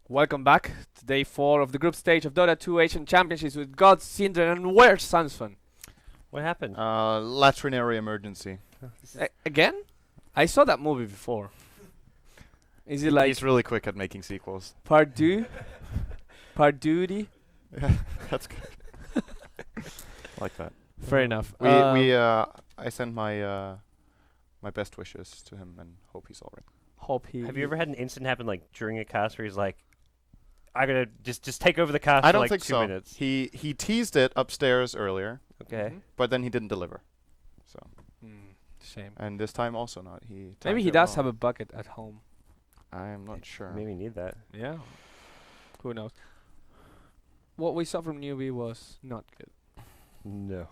Welcome back to day 4 of the group stage of Dota 2 Asian Championships with God, syndereN, and where's SUNSfan? What happened? Latrinary emergency. Again? I saw that movie before. Is it like He's really quick at making sequels. part 2? Part duty? Yeah, that's good. Like that. Fair enough. I sent my my best wishes to him and hope he's alright. Hope he. Have you ever had an incident happen like during a cast where he's like, "I gotta just take over the cast"? I for don't like think 2 so. minutes. He teased it upstairs earlier, Okay. but then he didn't deliver. So Shame. and this time also not. Maybe he does have a bucket at home. I am not sure. Maybe need that. Yeah. Who knows? What we saw from newbie was not good. No.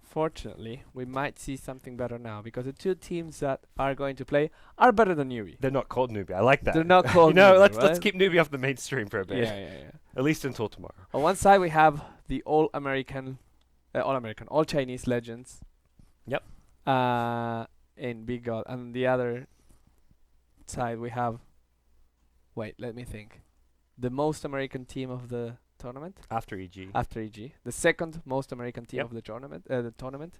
Fortunately, we might see something better now because the two teams that are going to play are better than newbie. They're not called newbie. I like that. They're not called You know, newbie, let's right? keep newbie off the mainstream for a bit. Yeah. At least until tomorrow. On one side we have the all Chinese legends. Yep. In Big God, and the other side we have. Wait, let me think. The most American team of the tournament After EG. after EG. The second most American team Yep. of the tournament.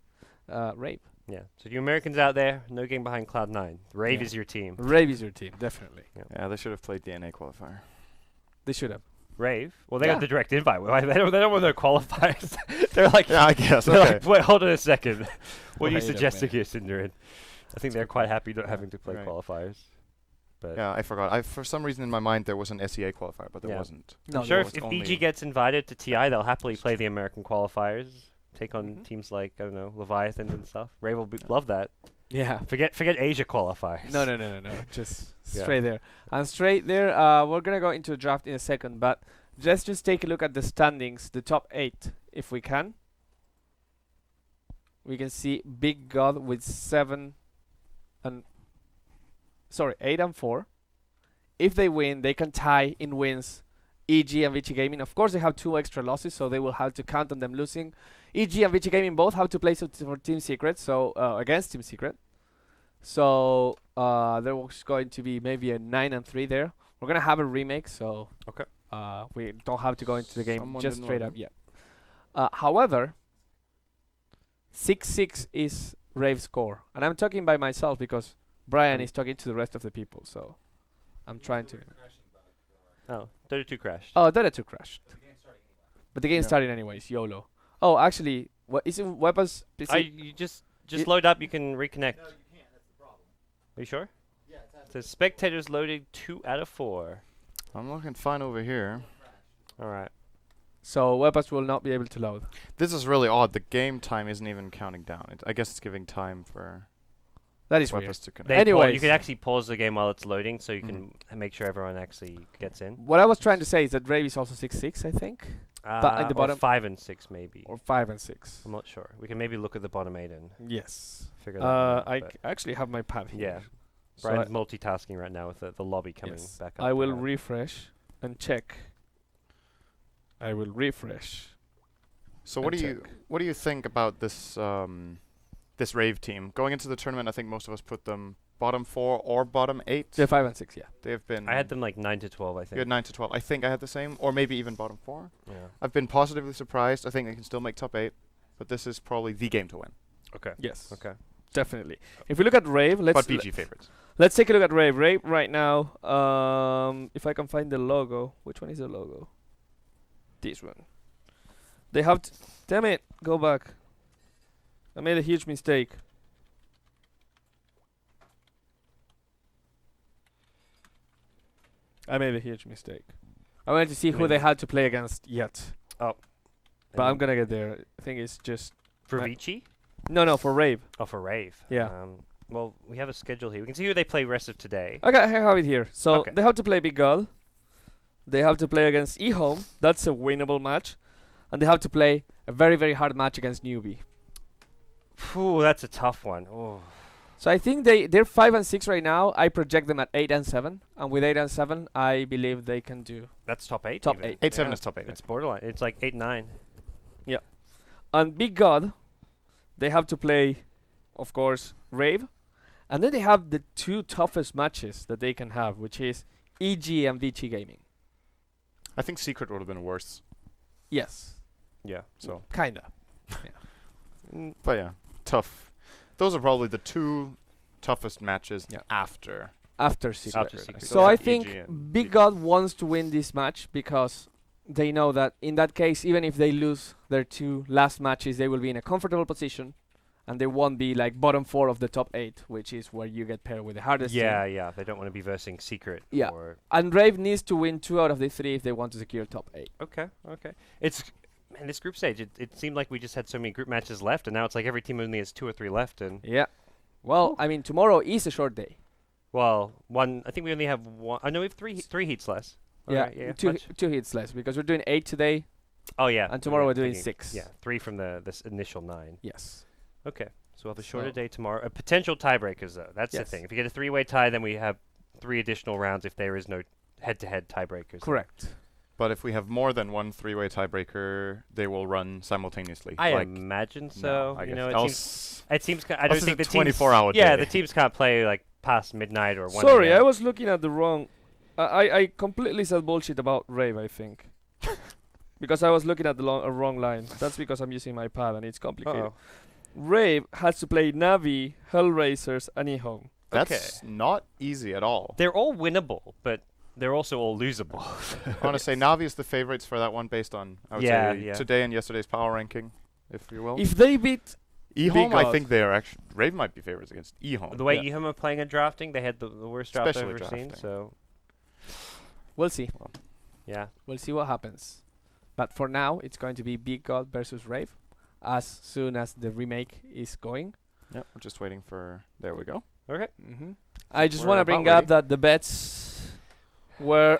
Rave. Yeah. So you Americans out there, no game behind Cloud9. Rave Yeah. is your team. Rave is your team, definitely. Yeah, they should have played DNA qualifier. They should have. Rave. Well, they Yeah. got the direct invite. They don't want their qualifiers. They're like, Yeah, I guess. they're Okay. like, wait, hold on a second. What are you Wait a suggesting minute. here, syndereN? I think they're quite happy not having to play Right. qualifiers. But Yeah, I forgot. For some reason in my mind there was an SEA qualifier, but there Yeah. wasn't. No, I'm sure there if was only- EG gets invited to TI, they'll happily play the American qualifiers, take on Mhm. teams like, I don't know, Leviathan and stuff. Rave will love that. Yeah. Forget Asia qualifiers. No. Just Yeah. straight there. And straight there, we're gonna go into the draft in a second, but let's just take a look at the standings, the top 8, if we can. We can see Big God with 8 and 4. If they win, they can tie in wins EG and VG Gaming. Of course, they have 2 extra losses, so they will have to count on them losing. EG and VG Gaming both have to play for Team Secret, so against Team Secret. So there was going to be maybe a 9 and 3 there. We're gonna have a remake, so Okay. we don't have to go into the game Someone just didn't straight order. up yet. However, 6-6 is Rave's score, and I'm talking by myself because Brian is talking to the rest of the people, so I'm trying to. Oh, Dota 2 crashed. Oh, Dota 2 crashed. But the game Yeah. started anyways, YOLO. Oh, actually, what isn't weapons? You just load up, you can reconnect. No, you can't. That's the problem. Are you sure? Yeah. It says spectators loaded 2 out of 4. I'm looking fine over here. All right. So weapons will not be able to load. This is really odd. The game time isn't even counting down. I guess it's giving time for That is weird. weapons to connect. You Anyways. can actually pause the game while it's loading, so you can make sure everyone actually gets in. What I was trying to say is that Rave is also 6-6, I think, But at the Or bottom- 5 and 6 maybe. or 5 and 6. I'm not sure. We can maybe look at the bottom 8 and Yes. figure that out. I but actually have my pad here. yeah. So Brian's multitasking right now with the lobby coming yes. back up. I will now. refresh and check. I will refresh. So what and do you think about this this Rave team going into the tournament? I think most of us put them bottom 4 or bottom 8. They're 5 and 6, yeah. They've been. I had them like 9 to 12, I You think. had 9 to 12. I think I had the same, or maybe even bottom 4. Yeah. I've been positively surprised. I think they can still make top 8, but this is probably the game to win. Okay. Yes. Okay. Definitely. If we look at Rave, But BG favorites. let's take a look at Rave. Rave right now, if I can find the logo. Which one is the logo? This one. They have damn it, go back. I made a huge mistake. I wanted to see who they had to play against yet. But I'm gonna get there. I think it's just For I- Vici? no for Rave. Oh, for Rave. Yeah. Well, we have a schedule here. We can see who they play rest of today. Okay, I have it here. So Okay. they have to play Big Girl. They have to play against eHome. That's a winnable match. And they have to play a very, very hard match against Newbie. Phew, that's a tough one. Oh. So I think they're 5 and 6 right now. I project them at 8 and 7. And with 8 and 7, I believe they can do That's top 8? top even. 8. 8-7 Yeah. is top 8. It's borderline. It's like 8-9. And Big God, they have to play, of course, Rave. And then they have the two toughest matches that they can have, which is EG and VG Gaming. I think Secret would have been worse. Yes, Yeah. So, kinda. but yeah, tough. Those are probably the two toughest matches Yeah. after. After Secret. After Secret. So I EG think and Big VG. God wants to win this match because they know that in that case, even if they lose their two last matches, they will be in a comfortable position, and they won't be like bottom 4 of the top 8, which is where you get paired with the hardest Yeah, team. yeah. They don't want to be versing Secret. Yeah. Or And Rave needs to win 2 out of the 3 if they want to secure top 8. okay. It's man, this group stage. It seemed like we just had so many group matches left, and now it's like every team only has 2 or 3 left. And Yeah. Well, I mean, tomorrow is a short day. well, one. I think we only have one. I know we have three heats less. Yeah, Alright, yeah. two much? hits less because we're doing 8 today. Oh yeah. And tomorrow we're doing thinking- 6. Yeah, 3 from this initial 9. Yes. Okay, so we'll have a shorter So- day tomorrow. Potential tiebreakers though. That's the Yes. thing. If you get a 3-way tie, then we have 3 additional rounds if there is no head-to-head tiebreakers. Correct. But if we have more than one 3-way tiebreaker, they will run simultaneously. I like, imagine so. I you guess know, else it seems. I don't is think a the teams. 24-hour Yeah, day. the teams can't play like past midnight or 1 Sorry, a.m. I was looking at the wrong. I completely said bullshit about Rave, I think. Because I was looking at the wrong line. That's because I'm using my pad and it's complicated. Uh-oh. Rave has to play Navi, Hellraisers, and Ehong. That's not easy at all. They're all winnable, but they're also all losable. I want to say Navi is the favorites for that one based on, I would Yeah, say, yeah. today and yesterday's power ranking, if you will. If they beat, Ehome, I God. think they are actually... Rave might be favorites against Ehome. The way Yeah. Ehome are playing and drafting, they had the worst draft I've Especially ever seen. drafting. So we'll see. yeah, We'll see what happens. But for now, it's going to be Big God versus Rave, as soon as the remake is going. Yep, we're just waiting for... There we go. okay. I just We're want to about bring ready. up that the bets were...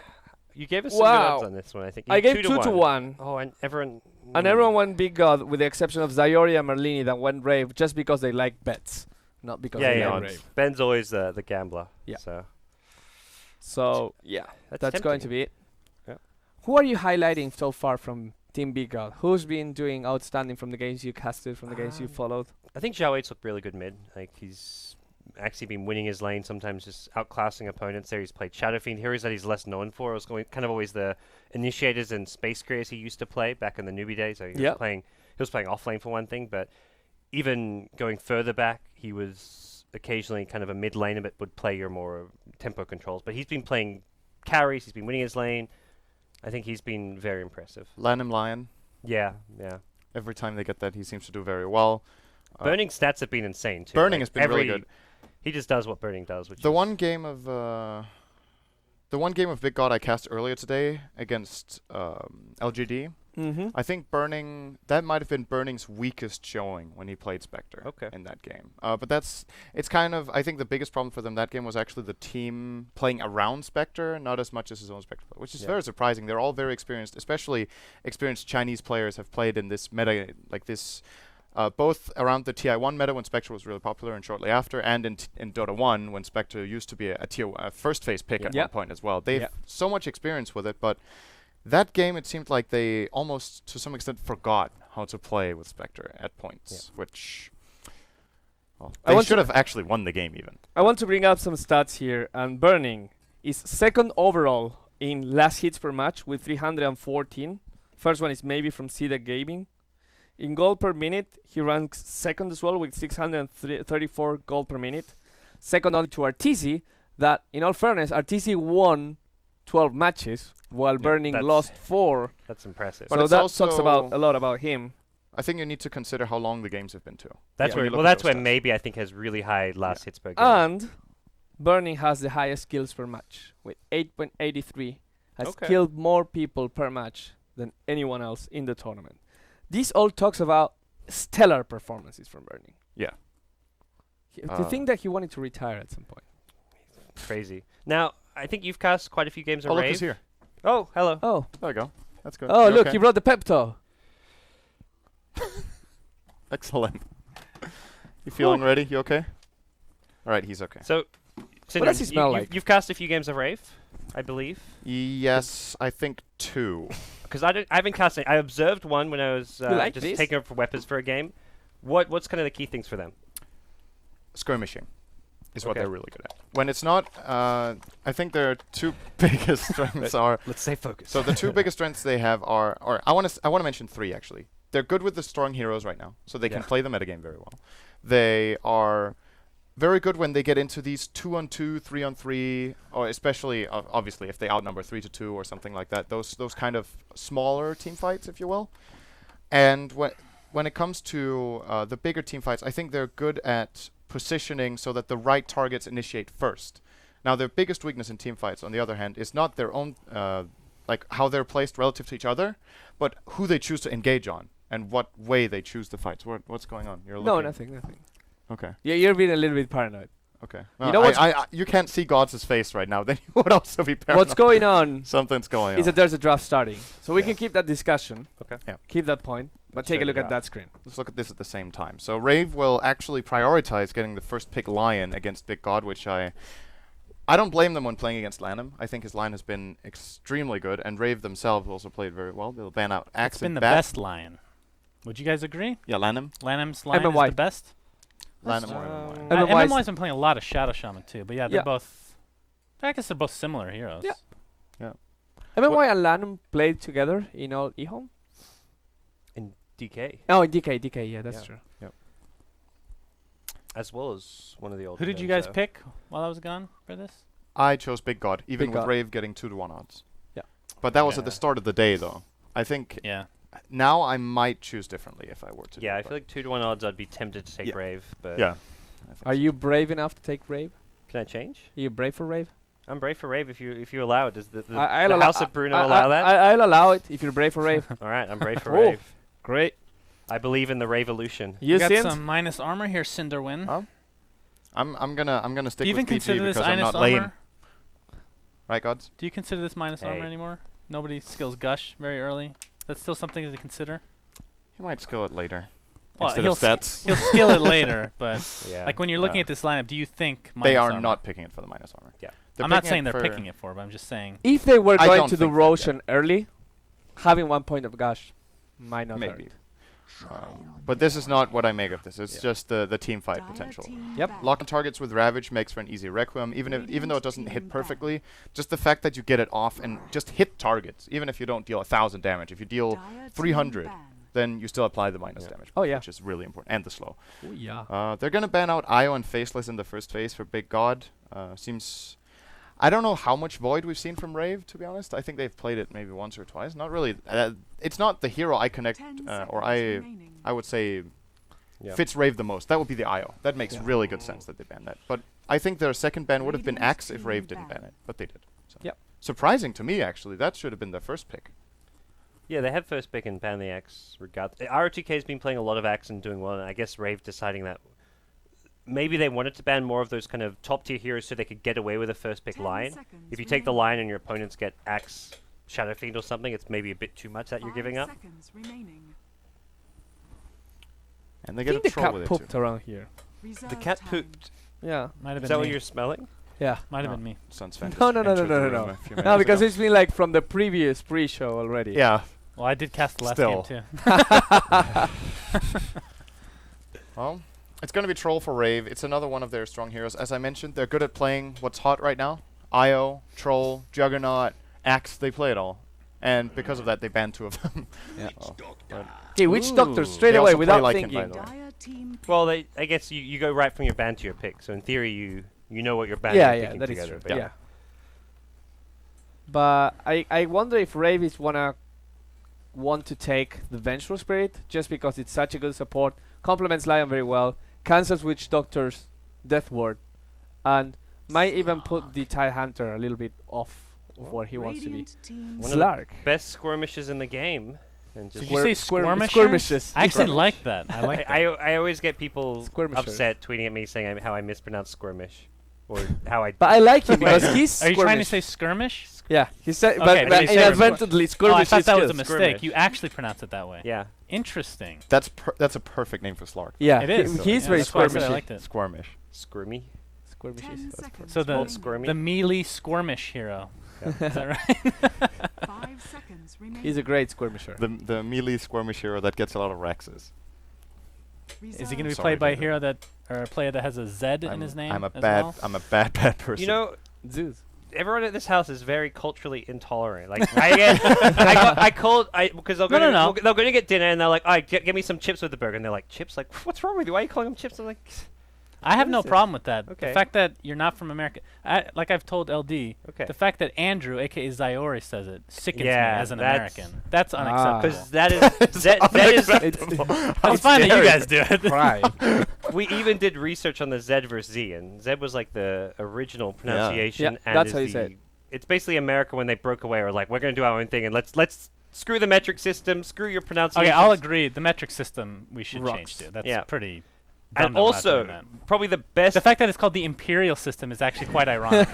You gave us some good Wow. odds on this one. I think you I gave gave 2 to 1. Oh, and everyone. And everyone went Big God, with the exception of Zayori and Merlini that went Rave just because they like bets, not because Yeah, they yeah. like odds. Rave. Ben's always the gambler. Yeah. So So, yeah, that's going to tempting. be it. Yeah. Who are you highlighting so far from Team Big God? Who's been doing outstanding from the games you casted, from the games you followed? I think Zhao 8's looked really good mid. Like he's actually been winning his lane, sometimes just outclassing opponents there. He's played Shadow Fiend, heroes that he's less known for. It was going kind of always the initiators and space careers he used to play back in the newbie days. So he was playing off lane for one thing, but even going further back, he was occasionally kind of a mid laner but would play your more tempo controls. But he's been playing carries, he's been winning his lane. I think he's been very impressive. Lanham Lion, Yeah, yeah. every time they get that, he seems to do very well. Burning stats have been insane too. Burning Like, has been really good. He just does what Burning does, which The is one game of Big God I cast earlier today against LGD, Mm-hmm. I think that might have been Burning's weakest showing when he played Spectre Okay. in that game. But it's kind of, I think the biggest problem for them that game was actually the team playing around Spectre, not as much as his own Spectre, which is Yeah. very surprising. They're all very experienced, especially experienced Chinese players have played in this meta like this. Both around the TI1 meta when Spectre was really popular and shortly after, and in Dota 1 when Spectre used to be a first phase pick at Yeah. one point as well. They've Yeah. so much experience with it, but that game it seemed like they almost to some extent forgot how to play with Spectre at points, which well, I they want should to- have actually won the game even. I want to bring up some stats here, and Burning is second overall in last hits per match with 314. First one is maybe from Cedar Gaming. In gold per minute, he ranks second as well with 634 gold per minute. Second only to Arteezy, that in all fairness, Arteezy won 12 matches while Burning that's- lost 4. That's impressive. But So it's that talks about also- a lot about him. I think you need to consider how long the games have been too. That's Yeah. where When you well, look at that's those where stats. maybe I think has really high last hits per game. And Burning has the highest kills per match with 8.83. Has Okay. killed more people per match than anyone else in the tournament. This all talks about stellar performances from Burning. Yeah. To think that he wanted to retire at some point. Crazy. Now, I think you've cast quite a few games of Oh, look Rave. who's here. Oh, hello. Oh, There we go. That's good. oh! You Look, okay? he brought the Pepto. Excellent. You feeling ready? You okay? All right, he's okay. So, What does he smell like? You've cast a few games of Rave, I believe. Yes, I think 2. Because I haven't cast it. I observed one when I was like just this? taking up for weapons for a game. What's kind of the key things for them? Skirmishing is what Okay. they're really good at. When it's not, I think their two biggest strengths are. Let's stay focused. So the two biggest strengths they have are, or I want to mention three actually. They're good with the strong heroes right now, so they can Yeah. play the metagame very well. They are very good when they get into these 2-on-2, 3-on-3, or especially obviously if they outnumber 3-2 or something like that. Those kind of smaller team fights, if you will. And when it comes to the bigger team fights, I think they're good at positioning so that the right targets initiate first. Now, their biggest weakness in team fights, on the other hand, is not their own, like how they're placed relative to each other, but who they choose to engage on and what way they choose the fights. What's going on? You're No, looking. nothing. Okay. Yeah, you're being a little bit paranoid. Okay. You know what's- you can't see God's face right now. Then you would also be paranoid. What's going on Something's going is on. that there's a draft starting. So we Yeah. can keep that discussion. Okay. Yeah. Keep that point. But Let's take check a look it at out. that screen. Let's look at this at the same time. So Rave will actually prioritize getting the first pick Lion against Big God, which I don't blame them when playing against Lanham. I think his line has been extremely good, and Rave themselves also played very well. They'll ban out Axe It's been and the Bat. best Lion. Would you guys agree? Yeah, Lanham. Lanham's Lion is MMY. the best. Lanham. MMY's MMY's been playing a lot of Shadow Shaman too, but yeah, they're Yeah. both. I guess they're both similar heroes. Yeah. Yeah. MMY and Lanham played together in all eHome? In DK, Oh, in DK, yeah, that's Yeah. true. as well as one of the old. Who did you guys pick while I was gone for this? I chose Big God, even Big with God. Rave getting 2-1 odds. Yeah. But that was at the Yeah. start of the day, though. I think Yeah. now I might choose differently if I were to. Yeah, do I it, feel like 2-1 odds. I'd be tempted to take Yeah. Rave, but but yeah. I think Are so. you brave enough to take Rave? Can I change? Are you brave for Rave? I'm brave for Rave if you allow it. Does the I'll the allow- House of Bruno I- allow that? I'll allow it if you're brave for Rave. All right, I'm brave for Oh. Rave. Great. I believe in the Raveolution. You got see some minus armor here, syndereN. Huh? I'm gonna stick Do you even with PG consider this because I'm minus not lame. armor? Right, Gods? Do you consider this minus armor Hey. anymore? Nobody skills gush very early. That's still something to consider. He might skill it later. Well, instead he'll of stats. He'll skill it later, but Yeah. like when you're looking Yeah. at this lineup, do you think They minus are armor? not picking it for the minus armor. Yeah. They're I'm not picking it saying they're for- picking it for, but I'm just saying. If they were I going don't to the think that, Roshan early, having 1 point of gush might not Maybe. hurt. But this is not what I make of this. It's just the team fight potential. Yep. Locking targets with Ravage makes for an easy Requiem, even though it doesn't hit perfectly. Just the fact that you get it off and just hit targets, even if you don't deal 1,000 damage. If you deal 300, then you still apply the minus Yeah. damage, Oh, yeah. which is really important, and the slow. Oh, yeah. They're gonna ban out Io and Faceless in the first phase for Big God. Seems. I don't know how much Void we've seen from Rave, to be honest. I think they've played it maybe once or twice. Not really. It's not the hero I connect, or I would say Yeah. fits Rave the most. That would be the Io. That makes really good sense that they ban that. But I think their second ban would have been Axe if Rave didn't ban it, but they did. So. Yep. Surprising to me, actually. That should have been their first pick. Yeah, they had first pick and ban the Axe. ROTK's been playing a lot of Axe and doing well, and I guess Rave deciding that maybe they wanted to ban more of those kind of top tier heroes so they could get away with a first pick Lion. If you take the Lion and your opponents get Axe, Shadow Fiend or something, it's maybe a bit too much that you're giving up. And they I get think a the troll cat with it pooped too. around here. The cat pooped. Yeah. Might have Is been that what me. you're smelling? Yeah. Might have No. been me. SUNSfan No, just no, no, no, entered the no, room no. a few No, minutes because ago. it's been like from the previous pre-show already. Yeah. Well, I did cast the last Still. game too. Well, it's going to be Troll for Rave. It's another one of their strong heroes. As I mentioned, they're good at playing what's hot right now. Io, Troll, Juggernaut, Axe, they play it all. And because of that, they banned 2 of them. Yeah. But Okay, Witch Doctor Ooh. straight They away also play without like him, by thinking. the way. Well, I guess you go right from your ban to your pick. So in theory, you know what your ban Yeah, and yeah, picking that is together. true. but Yeah. But I wonder if Rave is want to take the Vengeful Spirit just because it's such a good support, complements Lion very well, cancels Witch Doctor's Death Ward, and might even put the Tide Hunter a little bit off of where he wants to be. One of the Slark. best skirmishes in the game. And just Did you say skirmisher? skirmishes. I actually Skirmish. like that. I like that. I always get people Skirmisher. upset tweeting at me saying how I mispronounce skirmish, or how I. But I like him because he's Are you trying to skirmish. say skirmish? Yeah, he said, Okay, but but you said inadvertently Oh, I skirmish thought is that was good. a mistake. Skirmish. You actually pronounce it that way. Yeah. Interesting. that's a perfect name for Slark. Yeah, It is. He's Yeah, very that's why I said I skirmishy. liked it. Squirmish. Skirmy. Skirmishy. So the Called Squirmy. the melee skirmish hero. Yeah. Is that right? 5 seconds remaining. He's a great skirmisher. The melee Squirmish hero that gets a lot of Rexes. Is he going to be Sorry, played by a David. hero that, or a player that has a Z in his name I'm a as bad, well? I'm a bad person. You know, Zeus. everyone at this house is very culturally intolerant. Like I called because they're No, going no, no. they're going to get dinner and they're like, "All right, get me some chips with the burger." And they're like, "Chips? Like, what's wrong with you? Why are you calling them chips?" I'm like, I have What no is this? problem with that. Okay. The fact that you're not from America, like I've told LD, "Okay." the fact that Andrew, aka Zyori, says it sickens Yeah, me as an that's- American. That's unacceptable. Because that is that is It's fine that you guys do it. Right. we even did research on the Z versus Z, and Z was like the original pronunciation. Yeah, and that's is how you the, say it. It's basically America when they broke away, or like we're gonna do our own thing, and let's screw the metric system, screw your pronunciation. Okay, I'll agree. The metric system we should Rocks. change to. That's Yeah. pretty. And dumb that we're not also, doing that. probably the best, The fact that it's called the imperial system is actually quite ironic.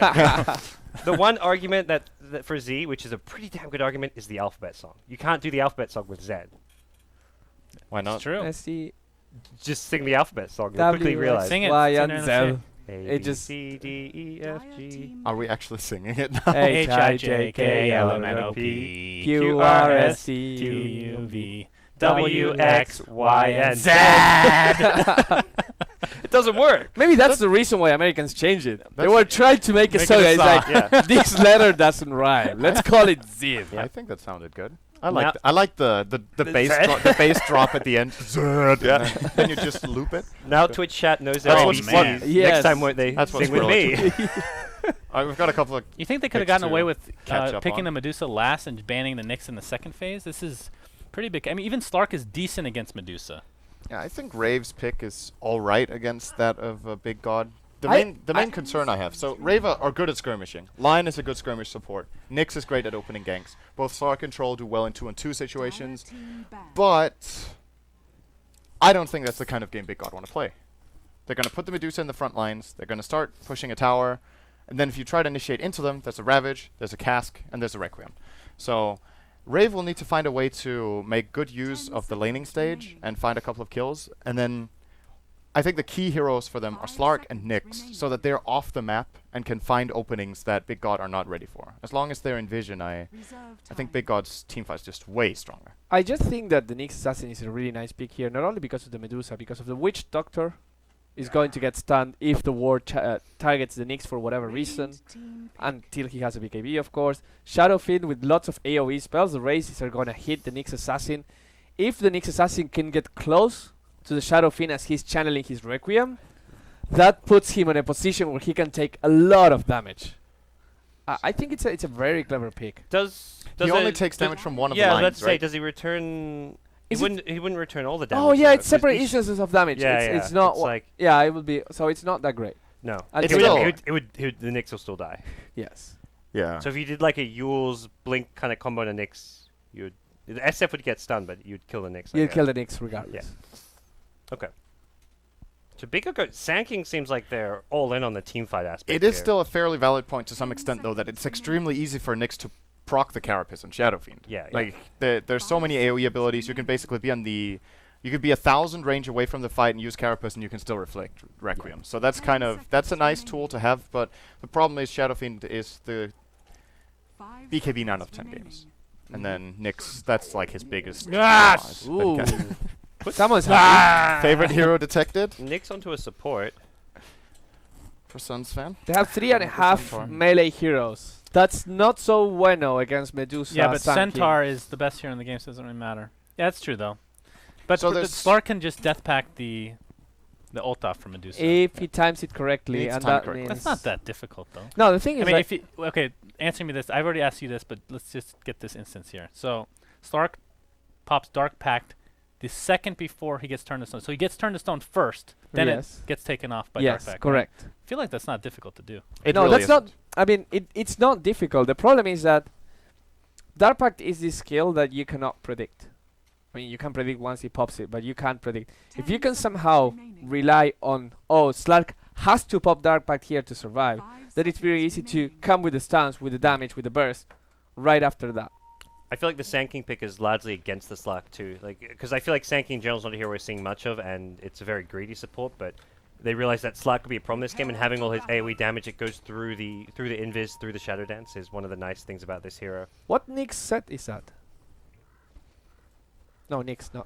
the one argument that for Z, which is a pretty damn good argument, is the alphabet song. You can't do the alphabet song with Z. Why It's not? true. Let's see. Just sing the alphabet song. You'll quickly W, realize. Sing it. Y, It's in and there in the Z. A, It B, just- C, D, E, F, G. Are we actually singing it now? H I J K L M N O P Q R S Q T U V W, X, Y, and Z. It doesn't work. Maybe that's the reason why Americans changed it. They That's were it. trying to make a Make it song. a It's song. like Yeah. this letter doesn't rhyme. Let's call it Ziv. I think that sounded good. Now- I like the bass Z. the bass drop at the end. Yeah. Then you just loop it. Now Twitch chat knows their That's what's ABCs. fun. Next Yes. time won't they That's what's sing with me? We've got a couple of. You think they could have Picks gotten away to with catch up picking on. the Medusa last and banning the Nyx in the second phase? This is pretty big. I mean, even Slark is decent against Medusa. Yeah, I think Rave's pick is all right against that of Big God. The I- main concern I have. So Rave are good at skirmishing. Lion is a good skirmish support. Nyx is great at opening ganks. Both Star Control do well in 2-on-2 situations, but I don't think that's the kind of game Big God want to play. They're going to put the Medusa in the front lines. They're going to start pushing a tower, and then if you try to initiate into them, there's a Ravage, there's a Cask, and there's a Requiem. So Rave will need to find a way to make good use of the laning stage and find a couple of kills, and then I think the key heroes for them are Slark and Nyx, so that they're off the map and can find openings that Big God are not ready for. As long as they're in vision, I think Big God's teamfight is just way stronger. I just think that the Nyx Assassin is a really nice pick here, not only because of the Medusa, because of the Witch Doctor is going to get stunned if the ward targets the Nyx for whatever reason, until he has a BKB, of course. Shadowfiend with lots of AoE spells, the races are going to hit the Nyx Assassin. If the Nyx Assassin can get close to the Shadowfiend as he's channeling his Requiem, that puts him in a position where he can take a lot of damage. I think it's a very clever pick. Does He only it- takes does- damage from one of Yeah, the lines, let's say, right? does he return? Is it- He wouldn't return all the damage. Oh yeah, though, it's 'cause separate each- instances of damage. Yeah, it's not. It's like Yeah, it would be. So it's not that great. no. I'll It's take still- that. The Nyx will still die. Yes. Yeah. So if you did like a Yule's Blink kind of combo on a Nyx, the SF would get stunned, but you'd kill the Nyx. I You guess. kill the Nyx regardless. Okay. So Big God, Sanking seems like they're all in on the teamfight aspect. It is here. still a fairly valid point to some extent, though, that it's extremely easy for Nyx to proc the Carapace and Shadowfiend. Yeah, Like, there's so many AoE abilities. You can basically be on the... You could be 1,000 range away from the fight and use Carapace, and you can still reflect Requiem. So that's kind of... That's a nice tool to have, but the problem is Shadowfiend is the BKB 9 out of 10 games. And then Nyx, that's like his biggest... Yes! flaw, is that he Ooh. can- Someone's happy. Favorite hero detected Nyx onto a support. for SUNSfan? They have 3.5 Centaur. melee heroes. That's not so bueno against Medusa. Yeah, but Sun King. Centaur is the best hero in the game, so it doesn't really matter. Yeah, that's true though. But So so there's- Slark can just death pack the ult off from Medusa. If he times it correctly, Needs and time that correctly. means That's not that difficult though. No, the thing is, I mean, like, if you, okay, answer me this. I've already asked you this, but let's just get this instance here. So Slark pops Dark Pact the second before he gets turned to stone. So he gets turned to stone first, then yes, it gets taken off by yes, Dark Pact. correct. Right? I feel like that's not difficult to do. It No, really that's not. isn't. I mean, it's not difficult. The problem is that Dark Pact is this skill that you cannot predict. I mean, you can predict once he pops it, but you can't predict. If you can somehow rely on, Slark has to pop Dark Pact here to survive, then it's very easy to come with the stance, with the damage, with the burst, right after that. I feel like the Sanking pick is largely against the Slack too, like because I feel like Sanking in general is not a hero we're seeing much of, and it's a very greedy support. But they realize that Slack could be a problem this game, and having all his AoE damage, it goes through the invis, through the Shadow Dance, is one of the nice things about this hero. What Nyx set is that? No, Nyx, no.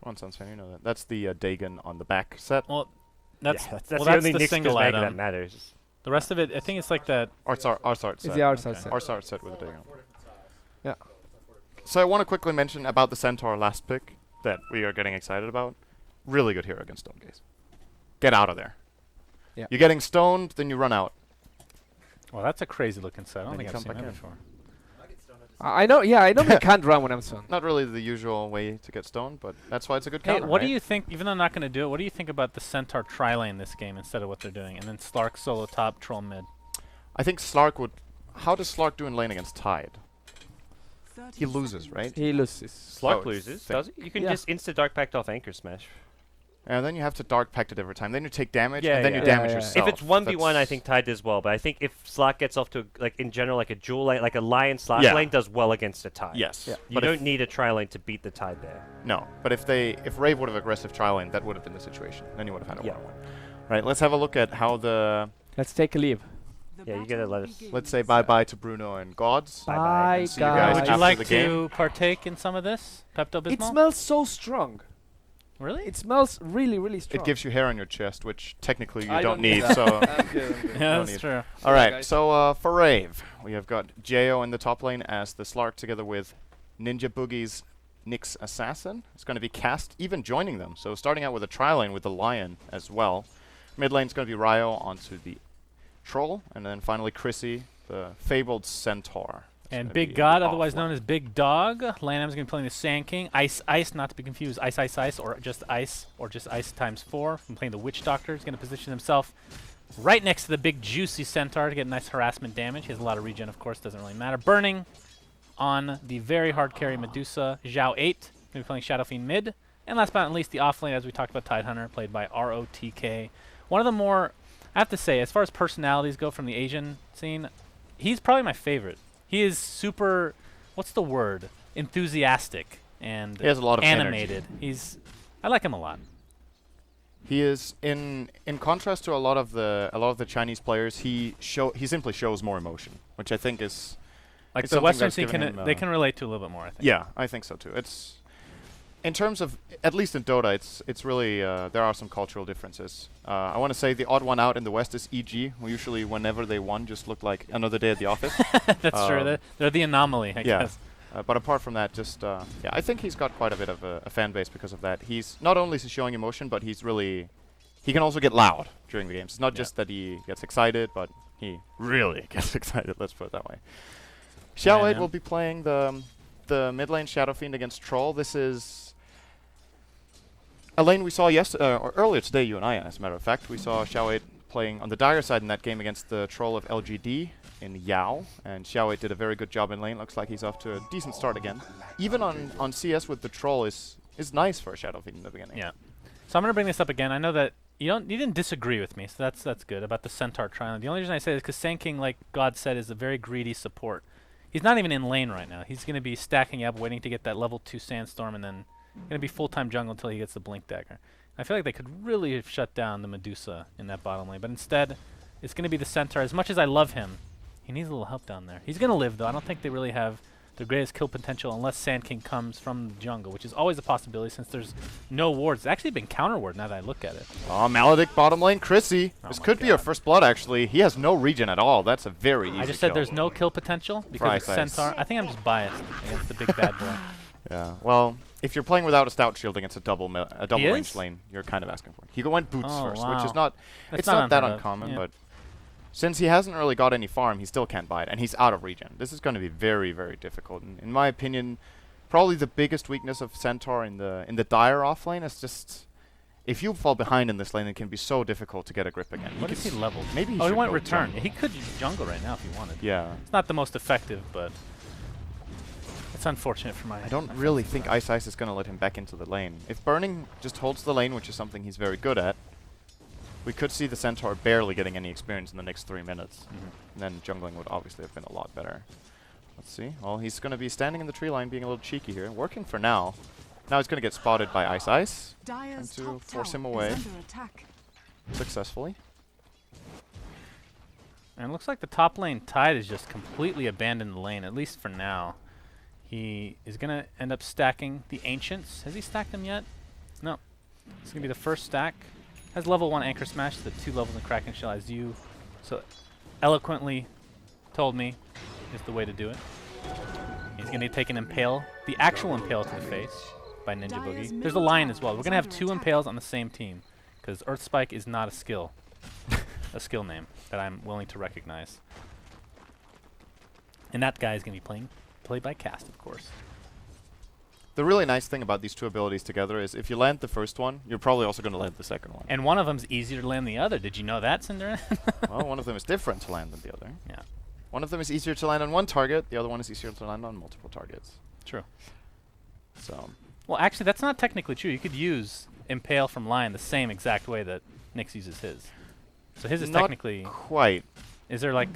Come on, SUNSfan, you know that. That's the Dagon on the back set. Well, that's that's well, the that's only the Nyx single Kuzmega that item. matters. The rest of it, I think it's like that. Arsart It's set. the Arsart Okay. set. Arsart set with a Dagon. Yeah. So I want to quickly mention about the Centaur last pick that we are getting excited about. Really good hero against Stonegaze. Get out of there. Yeah. You're getting stoned, then you run out. Well, that's a crazy looking set. I don't Then think you I've come seen back that in. before. I know. Yeah, I normally can't run when I'm stunned. Not really the usual way to get stoned, but that's why it's a good Hey, counter. what do right? you think? Even though I'm not going to do it, what do you think about the Centaur tri-lane this game instead of what they're doing, and then Slark solo top, troll mid? I think Slark would. How does Slark do in lane against Tide? He loses, right? He loses. Slark Oh, loses, thing. does he? You can Yeah. just insta Dark Pact off Anchor Smash. And then you have to Dark Pact it every time. Then you take damage, Yeah, and then yeah. you Yeah, damage yeah. yourself. If it's 1v1, I That's- think Tide does well, but I think if Slark gets off to, like, in general, like a dual lane, like a Lion Slark Yeah. lane does well against a Tide. Yes. Yeah. You But don't if need a tri-lane to beat the Tide there. no. But if Rave would have aggressive tri-lane, that would have been the situation. Then you would have had a Yeah. 1-on-1. Right. Let's have a look at how the. Let's take a leave. Yeah, you gotta let us. Let's say bye-bye to Bruno and Gods. Bye-bye. And see you guys Would you after like the game. to partake in some of this Pepto-Bismol? It smells so strong. Really? It smells really, really strong. It gives you hair on your chest, which technically you I don't need. that. So. I'm good, I'm good. Yeah, No that's need. true. All Sorry, right, guys. so for Rave, we have got Jo in the top lane as the Slark together with Ninja Boogie's Nyx Assassin. It's going to be Cast, even joining them. So starting out with a tri-lane with the Lion as well. Mid lane's going to be Ryo onto the Troll, and then finally Chrissy, the fabled Centaur. It's And gonna Big be God, off otherwise known lane. as Big Dog. Lanham's going to be playing the Sand King. Ice, Ice, not to be confused. Ice, Ice, Ice, or just Ice times 4. From playing the Witch Doctor. He's going to position himself right next to the big juicy Centaur to get nice harassment damage. He has a lot of regen, of course, doesn't really matter. Burning on the very hard carry Medusa, Zhao 8. Going to be playing Shadow Fiend mid. And last but not least, the offlane, as we talked about, Tidehunter, played by ROTK. One of the more, I have to say, as far as personalities go from the Asian scene, he's probably my favorite. He is super, what's the word? Enthusiastic and He has a lot of animated. energy. I like him a lot. He is in contrast to a lot of the Chinese players. He simply shows more emotion, which I think is Like It's the something Western that's scene given can him, they can relate to a little bit more, I think. yeah, I think so too. It's in terms of at least in Dota, it's really there are some cultural differences. I want to say the odd one out in the West is EG, who usually whenever they won just looked like another day at the office. That's true. They're the anomaly, I yeah. guess. But apart from that, just yeah, I think he's got quite a bit of a fan base because of that. He's not only is he showing emotion, but he can also get loud during the games. It's not Yeah. just that he gets excited, but he really gets excited. Let's put it that way. Yeah, Xiao 8 man. will be playing the mid lane Shadow Fiend against Troll. This is a lane we saw or earlier today. You and I, as a matter of fact, we saw Xiao 8 playing on the dire side in that game against the Troll of LGD in Yao, and Xiao 8 did a very good job in lane. Looks like he's off to a decent start again. Even on CS with the Troll is nice for a Shadow Fiend in the beginning. Yeah. So I'm gonna bring this up again. I know that you didn't disagree with me, so that's good about the Centaur Trial. The only reason I say this is because Sand King, like God said, is a very greedy support. He's not even in lane right now. He's gonna be stacking up, waiting to get that level 2 Sandstorm, and then gonna be full-time jungle until he gets the Blink Dagger. I feel like they could really have shut down the Medusa in that bottom lane, but instead, it's gonna be the Centaur. As much as I love him, he needs a little help down there. He's gonna live though. I don't think they really have the greatest kill potential unless Sand King comes from the jungle, which is always a possibility since there's no wards. It's actually been counter ward now that I look at it. Oh, Maledict bottom lane, Chrissy. Oh This my could be a God. first blood, actually. He has no regen at all. That's a very easy I just said kill. there's no kill potential because it's Right, nice. Centaur. I think I'm just biased against the big bad boy. Yeah, well, if you're playing without a stout shield against a double He range is? lane, you're kind of asking for it. He went boots Oh, first, which is wow. not That's it's not that unheard of, uncommon, yeah. but since he hasn't really got any farm, he still can't buy it, and he's out of regen. This is going to be very, very difficult. And in my opinion, probably the biggest weakness of Centaur in the dire off lane is just if you fall behind in this lane, it can be so difficult to get a grip again. What is he leveled? Maybe he Oh, he should went go return. jungle. He could jungle right now if he wanted. Yeah. It's not the most effective, but it's unfortunate for my. I don't my really fantasy think player. Ice Ice is going to let him back into the lane. If Burning just holds the lane, which is something he's very good at, we could see the Centaur barely getting any experience in the next 3 minutes. Mhm. And then jungling would obviously have been a lot better. Let's see. Well, he's going to be standing in the tree line, being a little cheeky here. Working for now. Now he's going to get spotted by Ice Ice Dyer's to top force tower him is away. under attack. successfully. And it looks like the top lane Tide is just completely abandoned the lane, at least for now. He is going to end up stacking the Ancients. Has he stacked them yet? It's going to be the first stack. Has level 1 Anchor Smash, the 2 levels in Kraken Shell, as you so eloquently told me is the way to do it. He's going to take an Impale, the actual Impale to the face by Ninja Boogie. There's a Lion as well. We're going to have 2 Impales on the same team, because Earth Spike is not a skill. A skill name that I'm willing to recognize. And that guy is going to be played by Cast, of course. The really nice thing about these two abilities together is if you land the first one, you're probably also going to land the second one. And one of them's easier to land than the other. Did you know that, syndereN? Well, one of them is different to land than the other. Yeah. One of them is easier to land on one target, the other one is easier to land on multiple targets. True. So, Well, actually, that's not technically true. You could use Impale from Lion the same exact way that Nyx uses his. So his is not technically... quite. Is there like...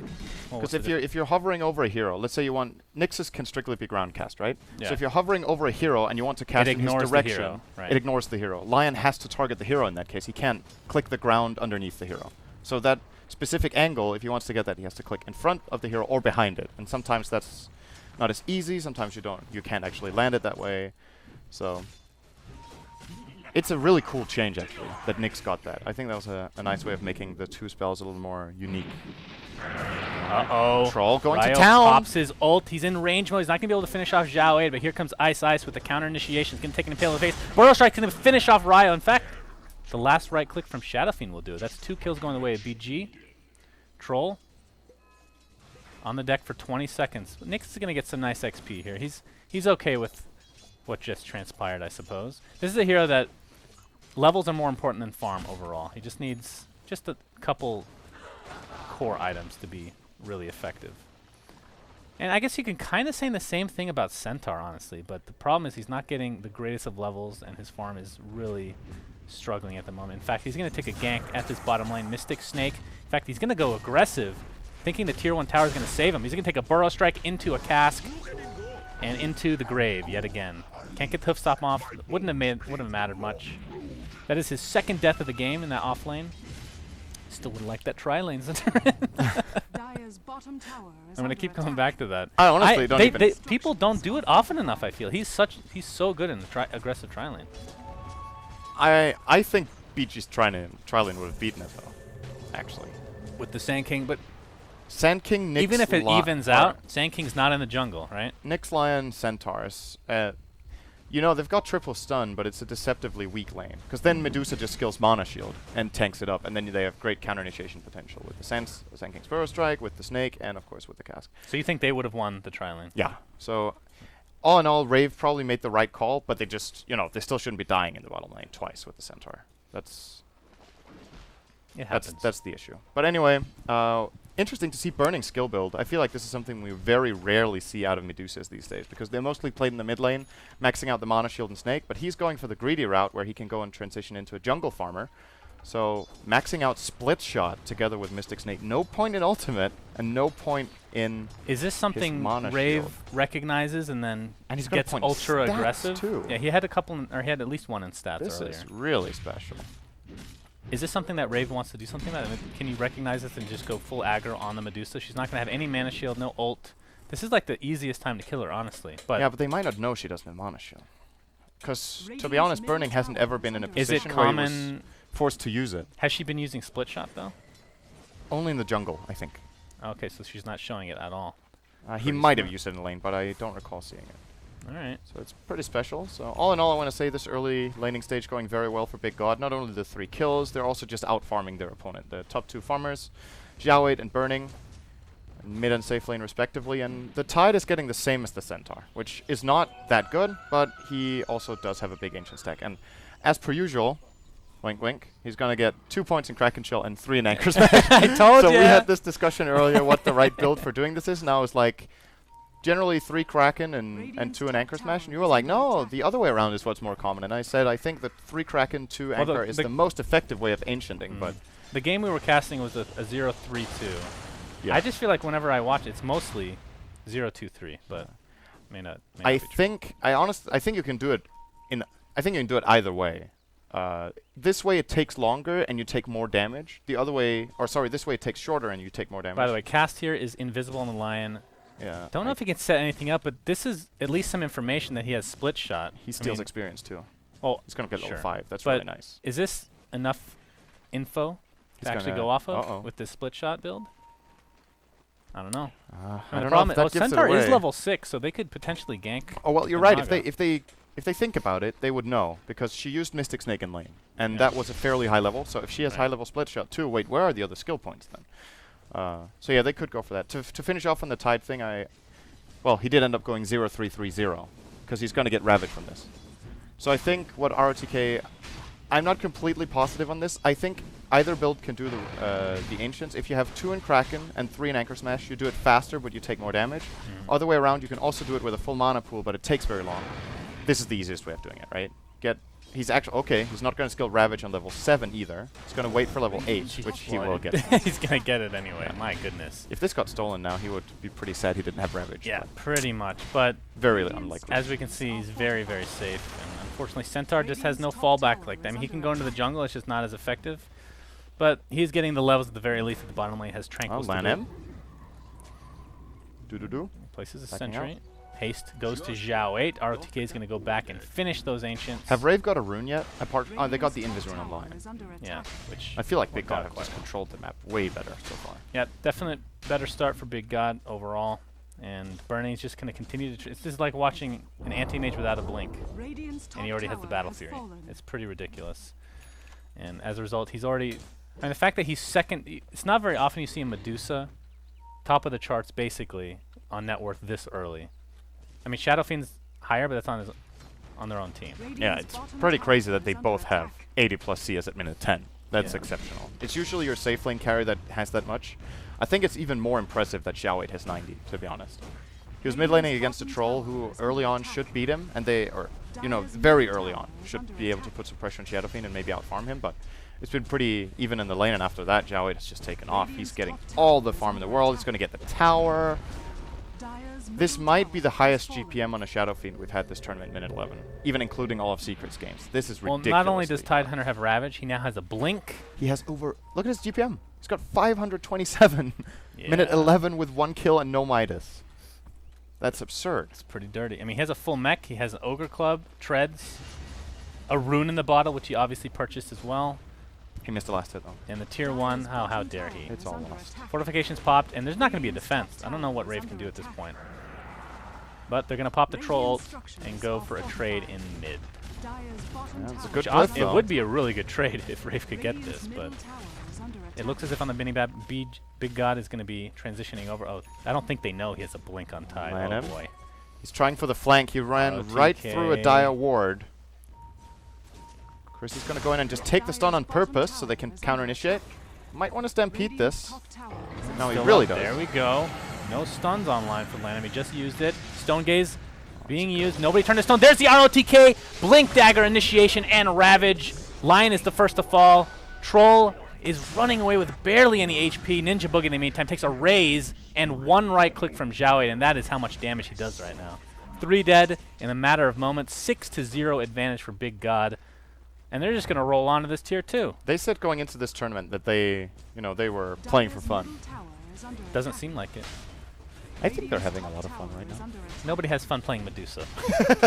Because if you're hovering over a hero, let's say you want... Nyx's can strictly be ground cast, right? Yeah. So if you're hovering over a hero and you want to cast in his ignores the direction, hero, right. it ignores the hero. Lion has to target the hero in that case. He can't click the ground underneath the hero. So that specific angle, if he wants to get that, he has to click in front of the hero or behind it. And sometimes that's not as easy. Sometimes you can't actually land it that way. So it's a really cool change, actually, that Nyx got that. I think that was a nice way of making the two spells a little more unique. Uh-oh. Troll going Ryo to town. pops his ult. He's in range mode. He's not going to be able to finish off Zhao 8, but here comes Ice Ice with the counter initiation. He's going to take an Impale in the face. Burrow Strike's going to finish off Ryo. In fact, the last right click from Shadow Fiend will do it. That's 2 kills going the way of BG. Troll on the deck for 20 seconds. Nyx is going to get some nice XP here. He's okay with what just transpired, I suppose. This is a hero that levels are more important than farm overall. He just needs just a couple core items to be really effective. And I guess you can kind of say the same thing about Centaur, honestly, but the problem is he's not getting the greatest of levels, and his farm is really struggling at the moment. In fact, he's going to take a gank at this bottom lane, Mystic Snake. In fact, he's going to go aggressive, thinking the tier 1 tower is going to save him. He's going to take a Burrow Strike into a cask and into the grave yet again. Can't get the hoof stop off. Wouldn't have mattered much. That is his second death of the game in that off lane. Still would like that tri-lane. I'm going to keep coming back to that. I honestly don't even... People don't do it often enough, I feel. He's so good in the aggressive tri-lane. I think BG's tri-lane would have beaten it, though, actually. With the Sand King, but Sand King, Nyx, even if it evens out, Sand King's not in the jungle, right? Nyx, Lion, Centaurs. You know, they've got triple stun, but it's a deceptively weak lane. Because then Medusa just skills Mana Shield and tanks it up, and then they have great counter initiation potential with the Sand King's Burrow Strike, with the Snake, and of course with the Cask. So you think they would have won the tri-lane? Yeah. So, all in all, Rave probably made the right call, but they just, they still shouldn't be dying in the bottom lane twice with the Centaur. That's the issue. But anyway, interesting to see Burning skill build. I feel like this is something we very rarely see out of Medusas these days, because they're mostly played in the mid lane, maxing out the Mana Shield and Snake, but he's going for the greedy route where he can go and transition into a jungle farmer. So, maxing out Split Shot together with Mystic Snake. No point in ultimate, and no point in Is this something Rave recognizes and then and he's gets ultra aggressive? Too. Yeah, he had he had at least one in stats this earlier. This is really special. Is this something that Rave wants to do something about? Can you recognize this and just go full aggro on the Medusa? She's not going to have any mana shield, no ult. This is like the easiest time to kill her, honestly. But yeah, but they might not know she doesn't have mana shield. Because, to be honest, Burning hasn't ever been in a is it position where he common? was forced to use it. Has she been using Split Shot, though? Only in the jungle, I think. Okay, so she's not showing it at all. He might have used it in the lane, but I don't recall seeing it. Alright. So it's pretty special. So all in all, I want to say this early laning stage going very well for Big God. Not only the 3 kills, they're also just out-farming their opponent. The top 2 farmers, Zhao 8 and Burning, mid and safe lane respectively. And the Tide is getting the same as the Centaur, which is not that good, but he also does have a big ancient stack. And as per usual, wink wink, he's going to get 2 points in Kraken Shell and 3 in Anchor Smash. I told you! So we had this discussion earlier what the right build for doing this is. Now it's like generally 3 Kraken and 2 in Anchor Smash, and you were like, no, the other way around is what's more common. And I said, I think that 3 Kraken, 2 Anchor is the most effective way of ancienting. But the game we were casting was a 0-3-2. Yeah. I just feel like whenever I watch it, it's mostly 0-2-3, but may not. I think you can do it either way. This way it takes longer and you take more damage. The other way, this way it takes shorter and you take more damage. By the way, Cast here is invisible on the Lion. Yeah. Don't know if he can set anything up, but this is at least some information that he has Split Shot. He steals experience too. Oh, He's going to get sure. level 5. That's But really nice. is this enough info He's to actually gonna- go off of uh-oh. with this split shot build? I don't know. I the don't know problem if that is, gives it Centaur is away. level 6, so they could potentially gank. Oh well, you're the right. Naga. If they think about it, they would know because she used Mystic Snake in lane, and Yeah. that was a fairly high level. So if she has Right. high level split shot too, wait, where are the other skill points then? So yeah, they could go for that. To finish off on the Tide thing, well, he did end up going 0-3-3-0 because he's going to get Ravage from this. So I think what ROTK, I'm not completely positive on this. I think either build can do the Ancients. If you have 2 in Kraken and 3 in Anchor Smash, you do it faster, but you take more damage. Other way around, you can also do it with a full mana pool, but it takes very long. This is the easiest way of doing it, right? He's actually, okay, he's not going to skill Ravage on level 7 either. He's going to wait for level 8, which he will get. He's going to get it anyway. My goodness. If this got stolen now, he would be pretty sad he didn't have Ravage. Yeah, but pretty much. But very unlikely. as we can see, he's very, very safe. And unfortunately, Centaur just has no fallback like that. I mean, he can go into the jungle. It's just not as effective. But he's getting the levels at the very least at the bottom lane. Has Tranquil. Lan M. Do. Places a Backing sentry. Haste goes to Zhao 8. ROTK is going to go back and finish those Ancients. Have Rave got a rune yet? They got the Invis rune online. Yeah, which I feel like Big worked God out have quite just well. controlled the map way better so far. Yeah, definite better start for Big God overall. And Burney's just going to continue to... it's just like watching an anti-mage without a blink. And he already has the Battle Fury. It's pretty ridiculous. And as a result, he's already... and the fact that he's second... it's not very often you see a Medusa top of the charts, basically, on net worth this early. I mean, Shadow Fiend's higher, but that's on their own team. Yeah, it's pretty crazy that they both have 80 plus CS at minute 10. That's exceptional. It's usually your safe lane carry that has that much. I think it's even more impressive that Xiao 8 has 90, to be honest. He was mid laning against a troll who early on should beat him, and very early on, should be able to put some pressure on Shadow Fiend and maybe outfarm him, but it's been pretty even in the lane, and after that, Xiao 8 has just taken off. He's getting all the farm in the world. He's going to get the tower. This might be the highest GPM on a Shadow Fiend we've had this tournament, minute 11, even including all of Secret's games. This is ridiculous. Well, not only does Tidehunter have Ravage, he now has a Blink. He has look at his GPM. He's got 527, minute 11 with 1 kill and no Midas. That's absurd. It's pretty dirty. I mean, he has a full mech. He has an Ogre Club, Treads, a Rune in the bottle, which he obviously purchased as well. He missed the last hit, though. And the tier 1, how dare he. It's all lost. Fortifications popped, and there's not going to be a defense. I don't know what Rave can do at this point. But they're going to pop the Troll ult and go for a trade in mid. Yeah, it's a good Which glyph, it though. would be a really good trade if Rave could get this, but it looks as if on the Big God is going to be transitioning over. Oh, I don't think they know he has a blink on Tide. Land Oh him. boy. He's trying for the flank. He ran right through a Dire ward. Chris is going to go in and just take the stun on purpose so they can counter-initiate. Might want to stampede this. No, he Still really up. does. There we go. No stuns online for Lanham. He just used it. Stone Gaze being used. Nobody turned to stone. There's the ROTK. Blink Dagger initiation and Ravage. Lion is the first to fall. Troll is running away with barely any HP. Ninja Boogie in the meantime takes a raise and 1 right click from Zhao, and that is how much damage he does right now. 3 dead in a matter of moments. 6-0 advantage for Big God. And they're just going to roll on to this tier 2. They said going into this tournament that they were playing for fun. Doesn't seem like it. I think they're having a lot of fun right now. Nobody has fun playing Medusa.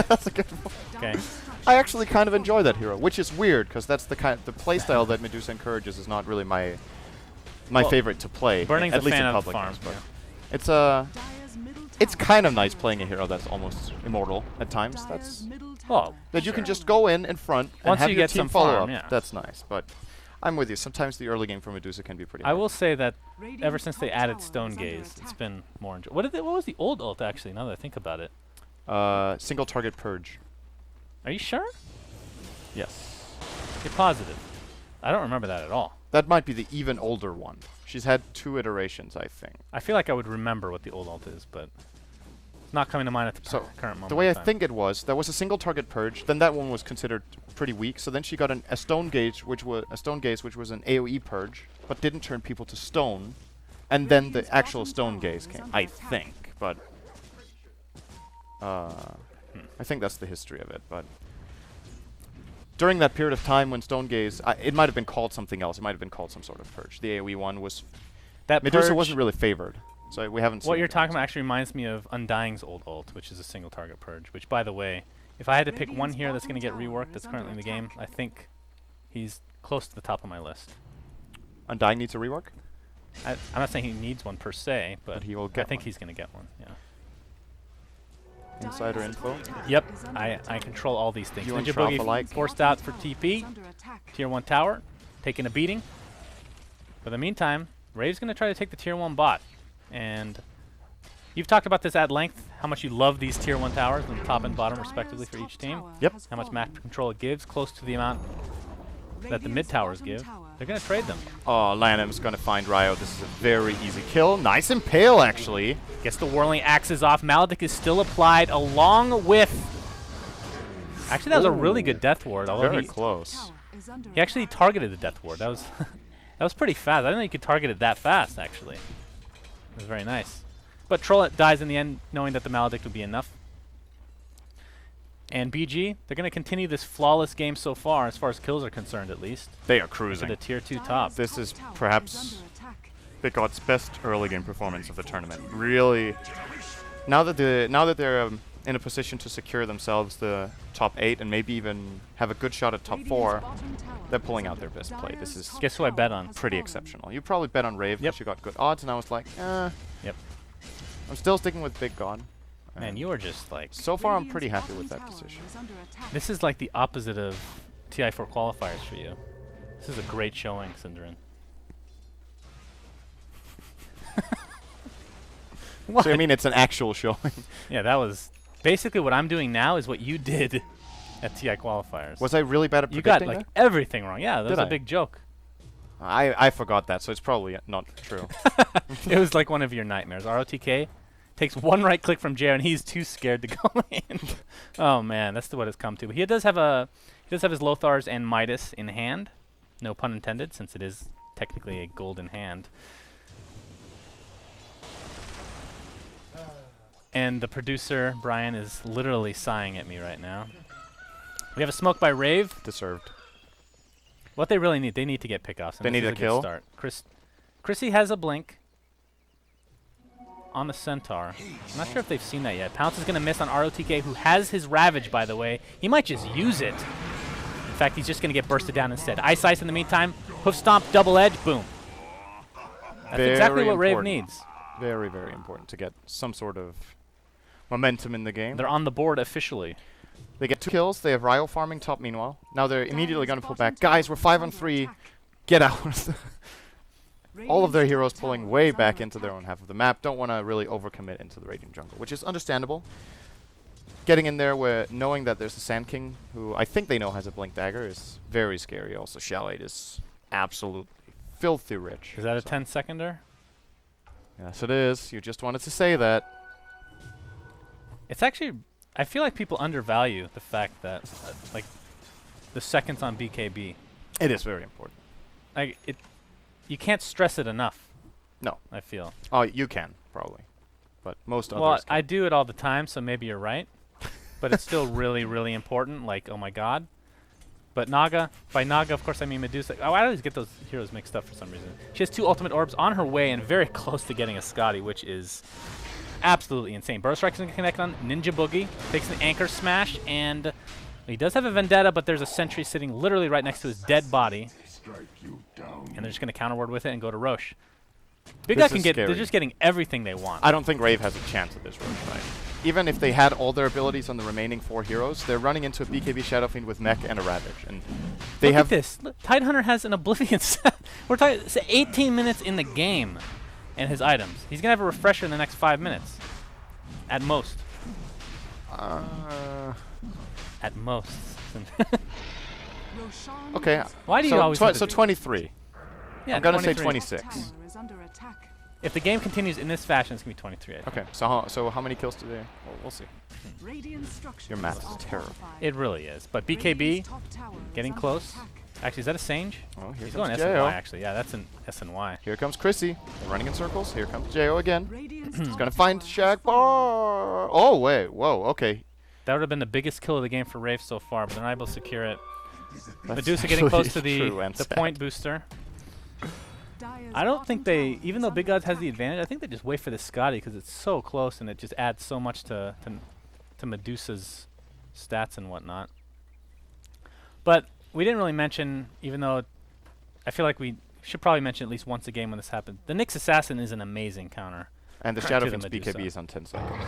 That's a good one. Okay. I actually kind of enjoy that hero, which is weird because that's the playstyle that Medusa encourages is not really my favorite to play. Burning's at a least fan in of public farm. games, but it's kind of nice playing a hero that's almost immortal at times. That's Well, that you can just go in front and Once have you your get team some follow farm, up. yeah. That's nice, but I'm with you. Sometimes the early game for Medusa can be pretty. I will say that ever since they added Stone Gaze, it's been more enjoyable. What was the old ult, actually, now that I think about it? Single target purge. Are you sure? Yes. You're positive. I don't remember that at all. That might be the even older one. She's had 2 iterations, I think. I feel like I would remember what the old ult is, but it's not coming to mind at the current moment. The way I in time. think it was, there was a single target purge. Then that one was considered pretty weak. So then she got a stone gaze, which was an AOE purge, but didn't turn people to stone. And then the actual stone gaze came, I think. But I think that's the history of it. But during that period of time when stone gaze, it might have been called something else. It might have been called some sort of purge. The AOE one was that Medusa purge, wasn't really favored. So we haven't seen what you're it. talking about actually reminds me of Undying's old ult, which is a single target purge, which, by the way, If I had to pick one here that's going to get reworked that's currently in the game, I think he's close to the top of my list. Undying needs a rework? I'm not saying he needs one per se, but he will I get think one. he's going to get one. Yeah. Insider info. Yep, I control all these things. You and Ninja Shroff Boogie alike. forced out for TP. Tier 1 tower, taking a beating. But in the meantime, Rave's going to try to take the Tier 1 bot. And you've talked about this at length, how much you love these Tier 1 towers, on the top and bottom respectively for each team. Yep. How much map control it gives, close to the amount that the mid towers give. They're going to trade them. Oh, Lanham's going to find Ryo. This is a very easy kill. Nice impale, actually. Gets the Whirling Axes off. Maledict is still applied along with... Actually, that was a really good Death Ward. Although Very close. he actually targeted the Death Ward. That was that was pretty fast. I didn't know you could target it that fast, actually. It was very nice. But Trollet dies in the end, knowing that the Maledict would be enough. And BG, they're going to continue this flawless game so far as kills are concerned, at least. They are To cruising. the Tier 2 top. This is perhaps Big God's best early game performance of the tournament. Really, now that they're in a position to secure themselves the top 8 and maybe even have a good shot at top 4, they're pulling out their best play. This is Guess who I bet on? pretty exceptional. You probably bet on Rave Yep. because you got good odds, and I was like, Yep. I'm still sticking with Big God. Man, you are just like... So far, I'm pretty happy with that decision. This is like the opposite of TI4 qualifiers for you. This is a great showing, syndereN. What? So I mean, it's an actual showing. Yeah, that was... Basically, what I'm doing now is what you did at TI qualifiers. Was I really bad at You got, predicting like, everything wrong. Yeah, that was Did a I? big joke. that? I forgot that, so it's probably not true. It was like one of your nightmares. ROTK takes one right click from Jared, and he's too scared to go in. Oh man, that's what it's come to. But he does have his Lothars and Midas in hand. No pun intended, since it is technically a golden hand. And the producer, Brian, is literally sighing at me right now. We have a smoke by Rave. Deserved. What they really need, they need to get pickoffs. And They this need is a good kill? Start. Chrissy has a blink on the Centaur. I'm not sure if they've seen that yet. Pounce is going to miss on ROTK, who has his Ravage, by the way. He might just use it. In fact, he's just going to get bursted down instead. Ice in the meantime. Hoof Stomp, double edge, boom. That's exactly what Rave needs. Very, very important to get some sort of momentum in the game. They're on the board officially. They get 2 kills. They have Ryo farming top meanwhile. Now they're immediately going to pull back. Guys, we're 5 on 3. Get out. All of their heroes pulling way back into their own half of the map. Don't want to really overcommit into the Radiant jungle, which is understandable. Getting in there where knowing that there's a Sand King, who I think they know has a Blink Dagger, is very scary. Also, Shallate is absolutely filthy rich. Is that a So 10-seconder? Yes, it is. You just wanted to say that. It's actually... I feel like people undervalue the fact that, like, the seconds on BKB. It is very important. Like, you can't stress it enough. No. I feel. Oh, you can, probably. But most Well, others I can't. do it all the time, so maybe you're right. But it's still really, really important. Like, oh my god. But Naga, by Naga, of course, I mean Medusa. Oh, I always get those heroes mixed up for some reason. She has 2 ultimate orbs on her way and very close to getting a Scotty, which is absolutely insane. Burst Strike's going to connect on Ninja Boogie. Takes an Anchor Smash, and he does have a Vendetta, but there's a Sentry sitting literally right next to his dead body. And they're just going to counterward with it and go to Roche. Big Guy This can is get... They're scary. just getting everything they want. I don't think Rave has a chance at this Roche fight. Even if they had all their abilities on the remaining 4 heroes, they're running into a BKB Shadow Fiend with Mech and a Ravage. And they Look have at this. Look, Tidehunter has an Oblivion set. We're talking 18 minutes in the game and his items. He's going to have a refresher in the next 5 minutes. At most. At most. Okay. Why do you so always... so 23. yeah, I'm going to say 23. 26. If the game continues in this fashion, it's going to be 23. I think. Okay, so how many kills do they... Well, we'll see. Your math is terrible. It really is. But BKB, getting close. Actually, is that a Sange? Oh, here He's comes going Jo. SNY, actually. Yeah, that's an SNY. Here comes Chrissy. They're running in circles. Here comes Jo again. He's going to find Shaq Bar. Oh, wait. Whoa, okay. That would have been the biggest kill of the game for Rave so far, but they're not able to secure it. That's Medusa getting actually close to the true and sad. point booster. I don't think they, even though Big Gods has the advantage, I think they just wait for the Scotty because it's so close and it just adds so much to Medusa's stats and whatnot. But we didn't really mention, even though I feel like we should probably mention at least once a game when this happens. The Nyx Assassin is an amazing counter. And the to Shadow the Fiend's Medusa. BKB is on 10 seconds.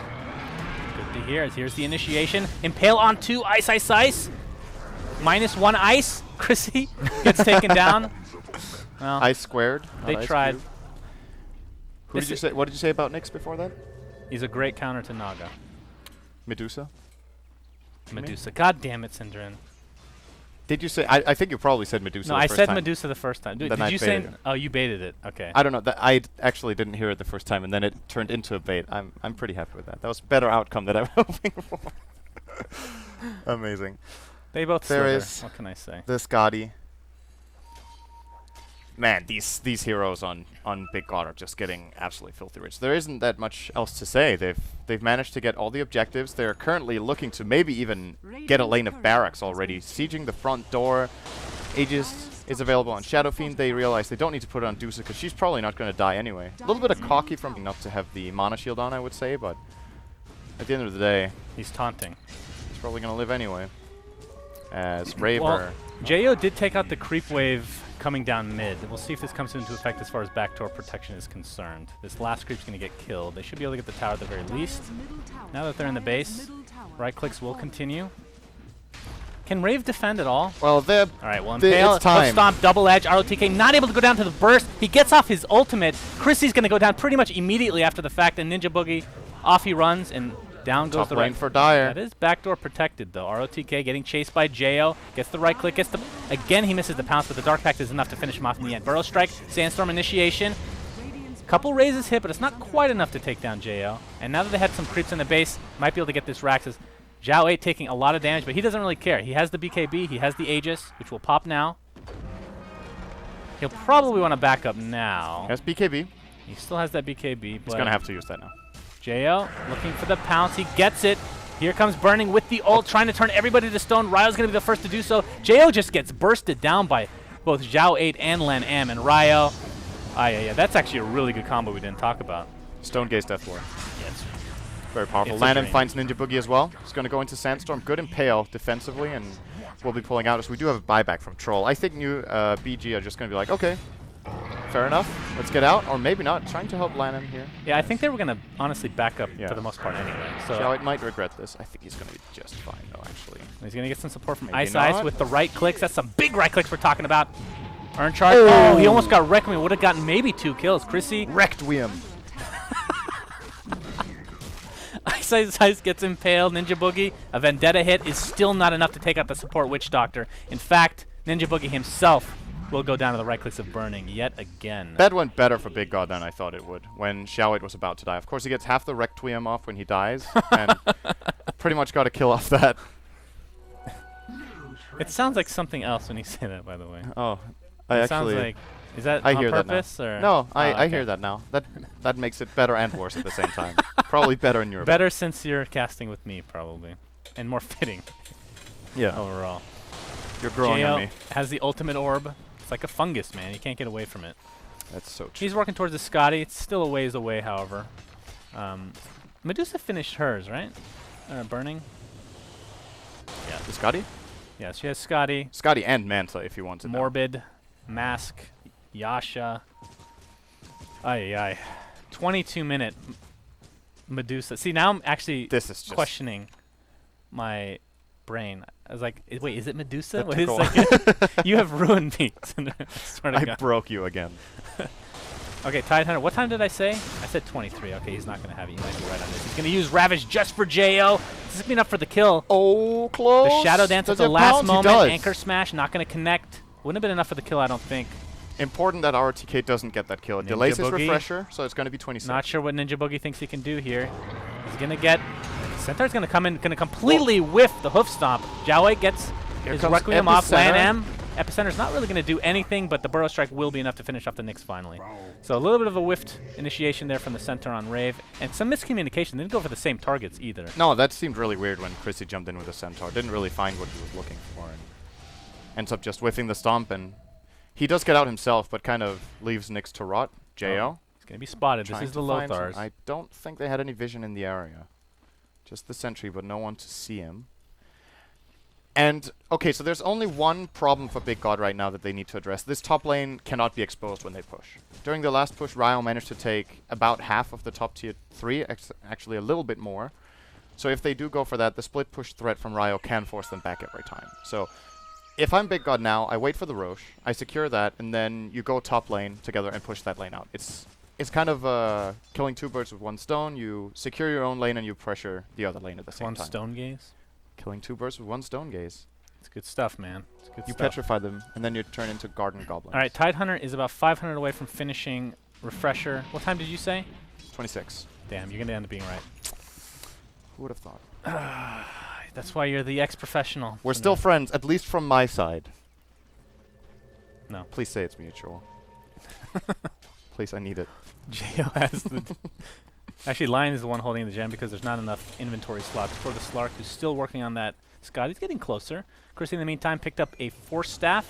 Good to hear. Here's the initiation. Impale on 2. Ice, ice, ice. -1 ice. Chrissy gets taken down. Well, Ice squared. they not ice tried. cube. Who did you say? What did you say about Nyx before that? He's a great counter to Naga. Medusa. You mean? Medusa. God damn it, syndereN. Did you say? I think you probably said Medusa. No, the I first said time. Medusa the first time. Then Did I you say? baited you. Oh, you baited it. Okay. I don't know. I actually didn't hear it the first time, and then it turned into a bait. I'm pretty happy with that. That was a better outcome than I was hoping for. Amazing. They both There slither. is What can I say? The Scotty. Man, these heroes on Big God are just getting absolutely filthy rich. There isn't that much else to say. They've managed to get all the objectives. They're currently looking to maybe even get a lane of barracks already, sieging the front door. Aegis is available on Shadow Fiend. They realize they don't need to put it on Dusa because she's probably not going to die anyway. A little bit of cocky from not to have the mana shield on, I would say, but at the end of the day, He's taunting. he's probably going to live anyway. As Rave Well, are Jo did take out the creep wave coming down mid. We'll see if this comes into effect as far as backdoor protection is concerned. This last creep's going to get killed. They should be able to get the tower at the very least. Now that they're in the base, right clicks will continue. Can Rave defend at all? well, they're All right, well, The- Impale, it's time. Stomp, double edge, ROTK, not able to go down to the burst. He gets off his ultimate. Chrissy's going to go down pretty much immediately after the fact, and Ninja Boogie, off he runs, and down goes top the lane right. for Dire. That is backdoor protected, though. ROTK getting chased by Jo, gets the right click, gets the... Again, he misses the pounce, but the Dark Pact is enough to finish him off in the end. Burrow Strike, Sandstorm initiation. Couple raises hit, but it's not quite enough to take down Jo. And now that they had some creeps in the base, might be able to get this Raxus. Zhao 8 taking a lot of damage, but he doesn't really care. He has the BKB, he has the Aegis, which will pop now. He'll probably want to back up now. Has BKB. He still has that BKB, but He's going to have to use that now. Jo looking for the pounce. He gets it. Here comes Burning with the ult, trying to turn everybody to stone. Ryo's going to be the first to do so. Jo just gets bursted down by both Zhao 8 and Lan M. And Ryo, yeah, that's actually a really good combo we didn't talk about. Stone Gaze Death Ward. Yes. Very powerful. It's a Lan dream. finds Ninja Boogie as well. He's going to go into Sandstorm. Good Impale defensively, and we'll be pulling out as we do have a buyback from Troll. I think new BG are just going to be like, okay, fair enough. Let's get out. Or maybe not. Trying to help Lan here. Yeah, I think they were going to honestly back up Yeah. for the most part anyway. So Xiao might regret this. I think he's going to be just fine, though, actually. he's going to get some support from Maybe Ice Ice not. with the right clicks. That's some big right clicks we're talking about. Earn charge. Oh, he almost got wrecked. Would have gotten maybe 2 kills. Chrissy. Requiem. Ice Ice gets impaled. Ninja Boogie, a Vendetta hit is still not enough to take out the support Witch Doctor. In fact, Ninja Boogie himself will go down to the right clicks of Burning yet again. That went better for Big God than I thought it would when Xiao was about to die. Of course, he gets half the Requiem off when he dies, and pretty much got a kill off that. It sounds like something else when you say that, by the way. Oh, I It sounds actually... like, is that I on hear that now. purpose or? No, Oh, I okay. hear that now. That makes it better and worse at the same time. Probably better in your Better since you're casting with me, probably, and more fitting Yeah, overall. you're growing on Jo me. has the ultimate orb. It's like a fungus, man. You can't get away from it. That's so true. He's working towards the Scotty. It's still a ways away, however. Medusa finished hers, right? Burning. Yeah. The Scotty? Yeah, she has Scotty, Scotty and Manta if you want it. now. Morbid, Mask, Yasha. Ay. 22-minute Medusa. See, now I'm actually This is just... questioning my brain. I was like, wait, is it Medusa? That What took is a like you have ruined me. I swear to I God. broke you again. Okay, Tide Hunter. What time did I say? I said 23. Okay, he's not going to have it. He might be right on this. He's going to use Ravage just for Jo. This is enough for the kill. Oh, close. The Shadow Dance Does at the it last pounce? He moment. does. Anchor Smash, not going to connect. Wouldn't have been enough for the kill, I don't think. Important that RTK doesn't get that kill. It Ninja delays his Boogie. refresher, so it's going to be 26. Not sure what Ninja Boogie thinks he can do here. He's going to get... Centaur's going to come in, going to completely whiff the hoof stomp. Jiawei gets Here his comes Requiem off. Lan Epicenter. M. Epicenter's not really going to do anything, but the Burrow Strike will be enough to finish off the Nyx finally. So a little bit of a whiffed initiation there from the center on Rave, and some miscommunication. They didn't go for the same targets either. No, that seemed really weird when Chrissy jumped in with a Centaur. Didn't really find what he was looking for, and ends up just whiffing the stomp, and he does get out himself, but kind of leaves Nyx to rot. Jo. He's going to be spotted. This trying is the to find some- Lothars. I don't think they had any vision in the area. Just the sentry, but no one to see him. And, okay, so there's only one problem for Big God right now that they need to address. This top lane cannot be exposed when they push. During the last push, Ryo managed to take about half of the top tier 3, actually a little bit more. So if they do go for that, the split push threat from Ryo can force them back every time. So if I'm Big God now, I wait for the Roche, I secure that, and then you go top lane together and push that lane out. It's kind of killing 2 birds with 1 stone. You secure your own lane and you pressure the other lane at the same time. 1 stone gaze. Killing 2 birds with 1 stone gaze. It's good stuff, man. It's good You stuff. petrify them, and then you turn into garden goblins. All right, Tidehunter is about 500 away from finishing Refresher. What time did you say? 26. Damn, you're going to end up being right. Who would have thought? That's why you're the ex-professional. We're still friends, at least from my side. No. Please say it's mutual. Please, I need it. Jo has the... Actually, Lion is the one holding the gem because there's not enough inventory slots for the Slark, who's still working on that. Scott, he's getting closer. Chrissy, in the meantime, picked up a Force Staff.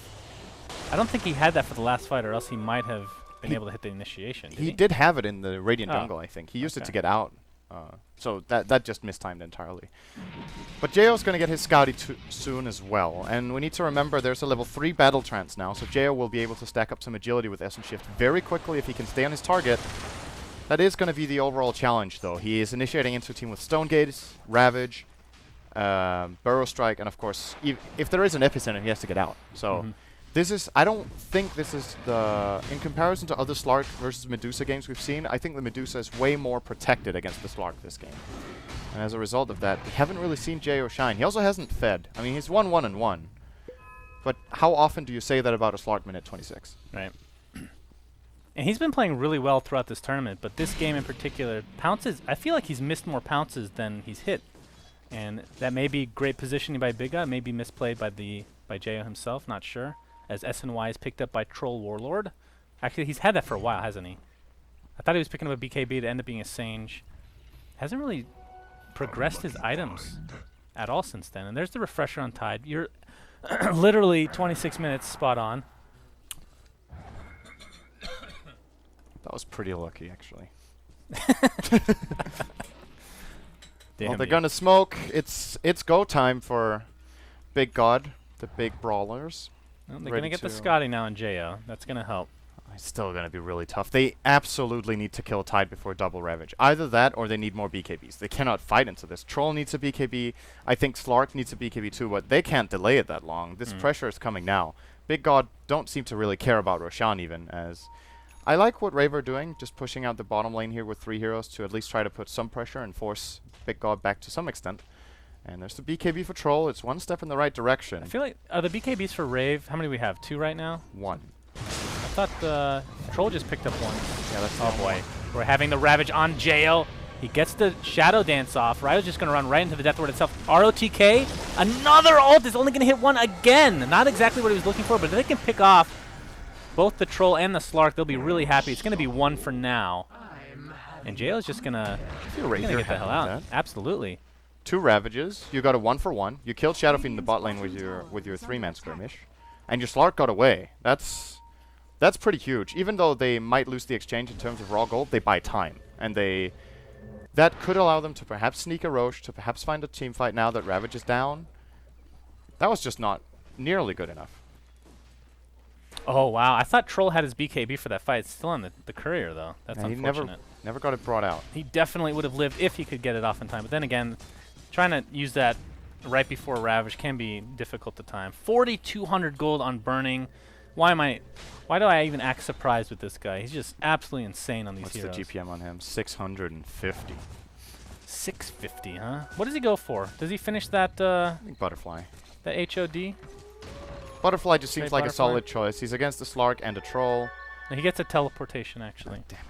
I don't think he had that for the last fight, or else he might have been able to hit the initiation. He did have it in the Radiant Oh. Jungle, I think. He used it to Okay. get out. So that just mistimed entirely. But Jayo's going to get his Scouty soon as well. And we need to remember there's a level 3 Battle Trance now, so Jayo will be able to stack up some agility with Essence Shift very quickly if he can stay on his target. That is going to be the overall challenge, though. He is initiating into a team with Stone Gaze, Ravage, Burrow Strike, and of course, if there is an Epicenter, he has to get out. So this is, I don't think this is in comparison to other Slark versus Medusa games we've seen, I think the Medusa is way more protected against the Slark this game. And as a result of that, we haven't really seen Jayo shine. He also hasn't fed. I mean, he's 1-1-1. But how often do you say that about a Slark minute 26? Right. And he's been playing really well throughout this tournament, but this game in particular, pounces, I feel like he's missed more pounces than he's hit. And that may be great positioning by Big Guy, may be misplayed by Jayo himself, not sure. As SNY is picked up by Troll Warlord. Actually, he's had that for a while, hasn't he? I thought he was picking up a BKB to end up being a Sange. Hasn't really progressed his items at all since then. And there's the Refresher on Tide. You're literally 26 minutes spot on. That was pretty lucky, actually. Damn Well, they're you. gonna smoke. It's go time for Big God, the big brawlers. Well, they're ready going to get the to- Scotty now in JO. That's going to help. It's still gonna be really tough. They absolutely need to kill Tide before double Ravage. Either that or they need more BKBs. They cannot fight into this. Troll needs a BKB. I think Slark needs a BKB too, but they can't delay it that long. This pressure is coming now. Big God don't seem to really care about Roshan even, as I like what Rave are doing, just pushing out the bottom lane here with 3 heroes to at least try to put some pressure and force Big God back to some extent. And there's the BKB for Troll. It's one step in the right direction. I feel like, are the BKBs for Rave, how many do we have? 2 right now? 1. I thought Troll just picked up 1. Yeah, that's the Oh only boy. one. We're having the Ravage on JO. He gets the Shadow Dance off. Ryo's just going to run right into the Death Ward itself. ROTK, another ult is only going to hit 1 again. Not exactly what he was looking for, but if they can pick off both the Troll and the Slark, they'll be really happy. It's going to be 1 for now. And JO's just going to Feel right get here the hell having out. that. Absolutely. 2 Ravages. You got a 1-for-1. You killed Shadowfiend in the bot lane with your 3-man skirmish, and your Slark got away. That's pretty huge. Even though they might lose the exchange in terms of raw gold, they buy time, and that could allow them to perhaps sneak a Roche, to perhaps find a team fight now that Ravage is down. That was just not nearly good enough. Oh, wow. I thought Troll had his BKB for that fight. It's still on the Courier, though. That's And he unfortunate. never got it brought out. He definitely would have lived if he could get it off in time. But then again, trying to use that right before Ravage can be difficult to time. 4,200 gold on Burning. Why do I even act surprised with this guy? He's just absolutely insane on these What's heroes. the GPM on him? 650. 650, huh? What does he go for? Does he finish that I think Butterfly. the HOD? Butterfly just seems Straight like a Butterfly? solid choice. He's against the Slark and a Troll. No, he gets a teleportation, actually. Damn it.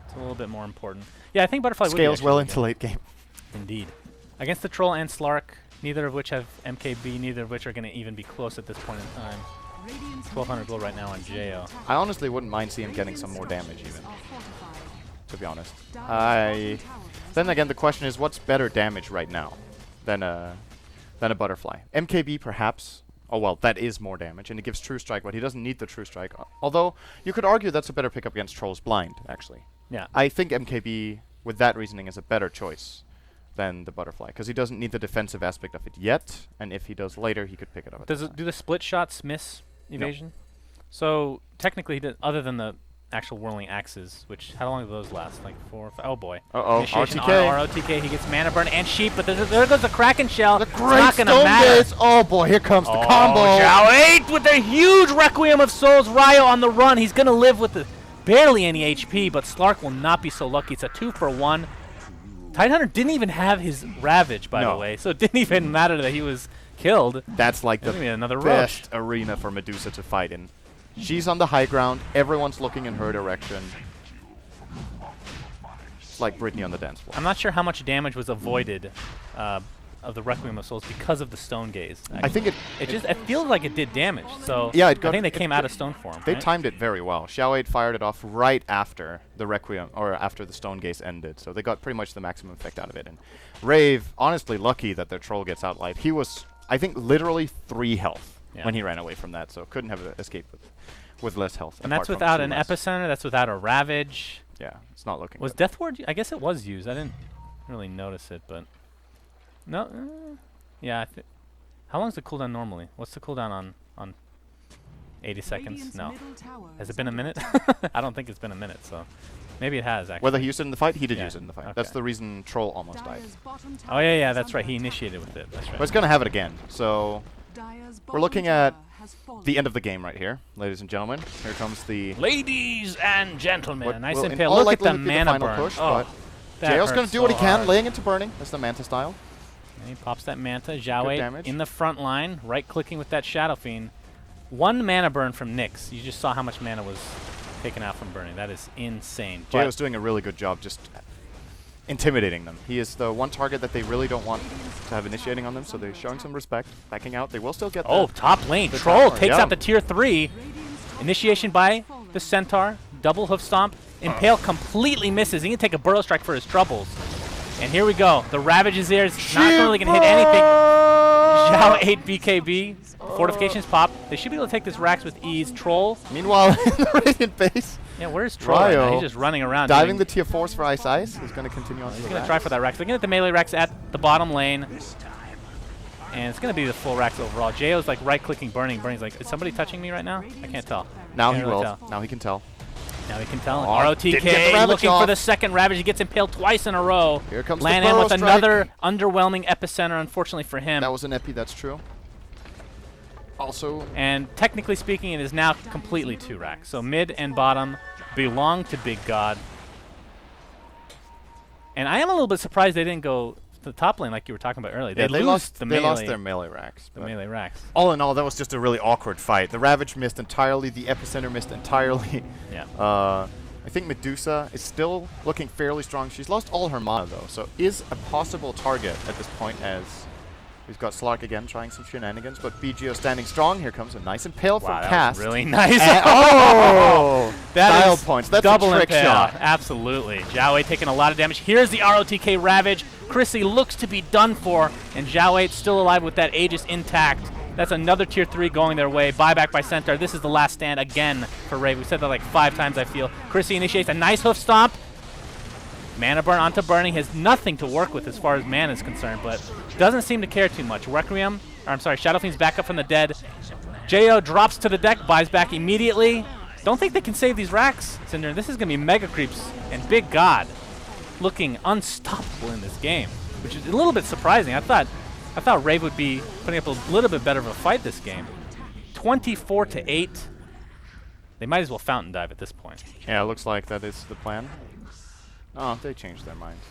It's a little bit more important. Yeah, I think Butterfly would be Scales well actually into late game. Indeed. Against the Troll and Slark, neither of which have MKB, neither of which are going to even be close at this point in time. 1,200 gold right now on JO. I honestly wouldn't mind seeing him getting some more damage even, to be honest. Then again, the question is, what's better damage right now than a Butterfly? MKB perhaps. Oh well, that is more damage, and it gives True Strike, but he doesn't need the True Strike. Although, you could argue that's a better pickup against Troll's Blind, actually. Yeah. I think MKB, with that reasoning, is a better choice than the butterfly, because he doesn't need the defensive aspect of it yet, and if he does later, he could pick it up. Does it do the split shots miss evasion? So technically, other than the actual whirling axes, which how long do those last? Like 4 or 5? Oh boy. Initiation RTK. on ROTK. He gets mana burn and sheep, but there goes the Kraken shell. The It's great not gonna stone matter. gaze. Oh boy, here comes the Oh, combo. Zhao 8 with a huge Requiem of Souls. Ryo on the run. He's gonna live with barely any HP, but Slark will not be so lucky. It's a 2-for-1. Tidehunter didn't even have his Ravage, by the way, so it didn't even matter that he was killed. That's like the another best arena for Medusa to fight in. She's on the high ground. Everyone's looking in her direction. It's like Britney on the dance floor. I'm not sure how much damage was avoided of the Requiem of Souls because of the Stone Gaze. I think it feels like it did damage. So yeah, I think they came out of Stone form. They right? timed it very well. Xiao 8 fired it off right after the Requiem, or after the Stone Gaze ended, so they got pretty much the maximum effect out of it. And Rave, honestly lucky that their troll gets outlight. He was, I think, literally 3 health when he ran away from that, so couldn't have escaped with less health. And that's without an Epicenter, that's without a Ravage. Yeah, it's not looking Was good. Death Ward? I guess it was used. I didn't really notice it, but no. Yeah. How long is the cooldown normally? What's the cooldown on 80 seconds? No. Has it been a minute? I don't think it's been a minute, so maybe it has actually. Whether he used it in the fight, he did use it in the fight. Okay. That's the reason Troll almost died. Oh yeah, that's right. He initiated with it. That's right. But it's gonna have it again. So we're looking at the end of the game right here, ladies and gentlemen. Here comes the Ladies and gentlemen, what nice will and in pale. all Look at the likelihood be the mana final burn. push, Oh, but Jao's gonna do what he can, laying into burning. That's the Manta style. And he pops that Manta. Zhao Good 8 damage. in the front line, right-clicking with that Shadow Fiend. 1 mana burn from Nyx. You just saw how much mana was taken out from burning. That is insane. Jao's doing a really good job just intimidating them. He is the one target that they really don't want to have initiating on them, so they're showing some respect, backing out. They will still get Top lane. the Troll tower, takes yeah. out the tier 3. Initiation by the Centaur. Double hoof stomp. Impale completely misses. He can take a Burrow Strike for his troubles. And here we go. The Ravage is there. It's not really going to hit anything. Zhao 8 BKB. Fortifications pop. They should be able to take this Rax with ease. Troll. Meanwhile, in the Radiant base, Yeah, where's Troll right now? Ryo He's just running around. diving doing- the tier 4s for Ice Ice. He's going to continue on. He's going to try for that Rax. They're going to get the melee Rax at the bottom lane. And it's going to be the full Rax overall. Jao's like right-clicking, burning. Burning's like, is somebody touching me right now? I can't tell. Now Can't he really will. tell. Now he can tell. Now we can tell. Oh, didn't get the ROTK Ravage looking off. for the second Ravage. He gets impaled twice in a row. Here comes the Landing Burrow with Strike. another underwhelming Epicenter, unfortunately for him. That was an epi, that's true. Also, And technically speaking, it is now completely 2 racks. So mid and bottom belong to Big God. And I am a little bit surprised they didn't go to the top lane like you were talking about earlier. yeah, They lost the they melee, lost their melee racks. the but melee racks. all in all, that was just a really awkward fight. The Ravage missed entirely. The Epicenter missed entirely. Yeah. I think Medusa is still looking fairly strong. She's lost all her mana, though, so is a possible target at this point, as we've got Slark again trying some shenanigans, but BGO standing strong. Here comes a nice impale from Wow, that Cast. was really nice. Oh! That Dial is points. That's double a trick impale. shot. Absolutely. Zhao 8 taking a lot of damage. Here's the ROTK Ravage. Chrissy looks to be done for, and Zhao 8 still alive with that Aegis intact. That's another tier 3 going their way. Buyback by Centaur. This is the last stand again for Rave. We said that like 5 times, I feel. Chrissy initiates a nice hoof stomp. Mana burn onto burning. Has nothing to work with as far as mana is concerned, but doesn't seem to care too much. Requiem, or I'm sorry, Shadow Fiend's back up from the dead. Jo drops to the deck, buys back immediately. Don't think they can save these racks, syndereN. This is going to be Mega Creeps and Big God looking unstoppable in this game, which is a little bit surprising. I thought Rave would be putting up a little bit better of a fight this game. 24-8. They might as well fountain dive at this point. Yeah, it looks like that is the plan. Oh, they changed their minds.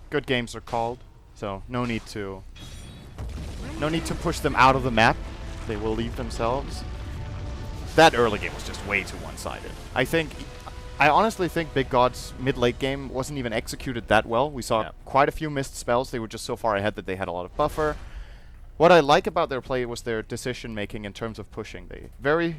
Good games are called, so no need to push them out of the map. They will leave themselves. That early game was just way too one-sided. I honestly think Big God's mid-late game wasn't even executed that well. We saw quite a few missed spells. They were just so far ahead that they had a lot of buffer. What I like about their play was their decision-making in terms of pushing. They very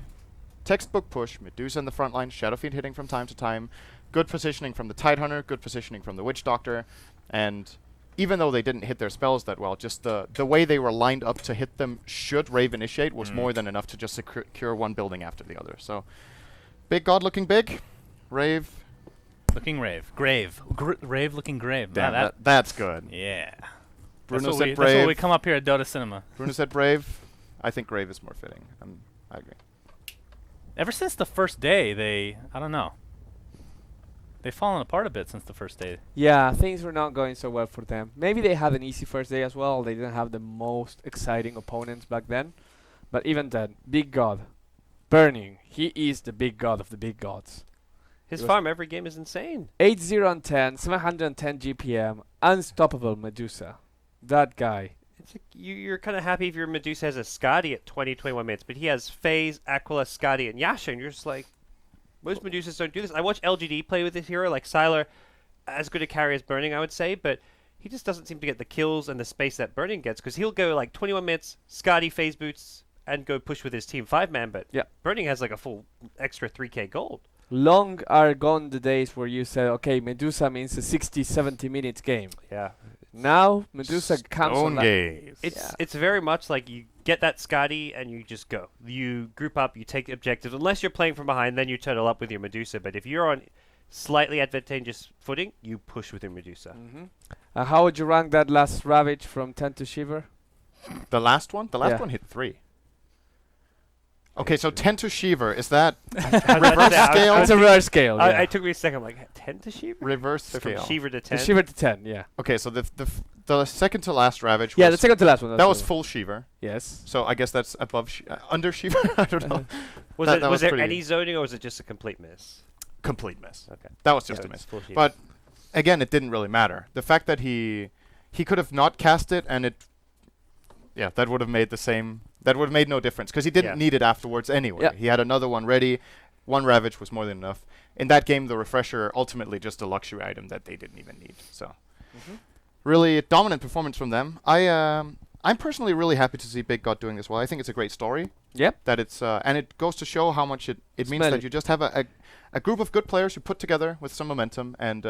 textbook push, Medusa in the front line, Shadow Fiend hitting from time to time, good positioning from the Tidehunter, good positioning from the Witch Doctor, and even though they didn't hit their spells that well, just the way they were lined up to hit them should Rave initiate was more than enough to just secure one building after the other. So, Big God looking big. Rave Looking Rave. Rave looking grave. Damn, Wow, that's good. yeah. Bruno That's said what Brave. we come up here at Dota Cinema. Bruno said Brave. I think Brave is more fitting. I agree. Ever since the first day, I don't know. They've fallen apart a bit since the first day. Yeah, things were not going so well for them. Maybe they had an easy first day as well. They didn't have the most exciting opponents back then. But even then, big god. Burning. He is the big god of the big gods. His It was- farm every game is insane. 8-0 on 10, 710 GPM, unstoppable Medusa. That guy. It's like you're kind of happy if your Medusa has a Scotty at 20, 21 minutes, but he has FaZe, Aquila, Scotty, and Yasha, and you're just like, most Medusas don't do this. I watch LGD play with this hero, like Sylar, as good a carry as Burning, I would say, but he just doesn't seem to get the kills and the space that Burning gets, because he'll go like 21 minutes, Scotty, FaZe boots, and go push with his team 5-man, but Yeah. Burning has like a full extra 3k gold. Long are gone the days where you said, okay, Medusa means a 60, 70 minutes game. Yeah. Now, Medusa counts on that. gaze. It's very much like you get that Scotty and you just go. You group up, you take objectives. Unless you're playing from behind, then you turtle up with your Medusa. But if you're on slightly advantageous footing, you push with your Medusa. How would you rank that last Ravage from 10 to Shiver? The last one? The last Yeah. one hit 3. Okay, so 10 to Shiver, is that Reverse reverse scale? It's a rare scale, yeah. It took me a second. I'm like, 10 to Shiver? Reverse So from scale. Shiver to The 10? Shiver to 10, yeah. Okay, so the second to last Ravage Yeah, was the second to last one. that that's was the- full Shiver. Yes. So I guess that's above under Shiver. I don't know. Was that was was there pretty any zoning or was it just a complete miss? Complete miss. Okay. That was just So a it's miss. full Shiver. But again, it didn't really matter. The fact that he could have not cast it and that would have made the same. That would have made no difference because he didn't Yeah. need it afterwards anyway. Yeah. He had another one ready. One Ravage was more than enough. In that game, the refresher ultimately just a luxury item that they didn't even need. So really dominant performance from them. I'm personally really happy to see Big God doing this well. I think it's a great story. Yep. That it's and it goes to show how much it means Smelly. that you just have a group of good players who put together with some momentum and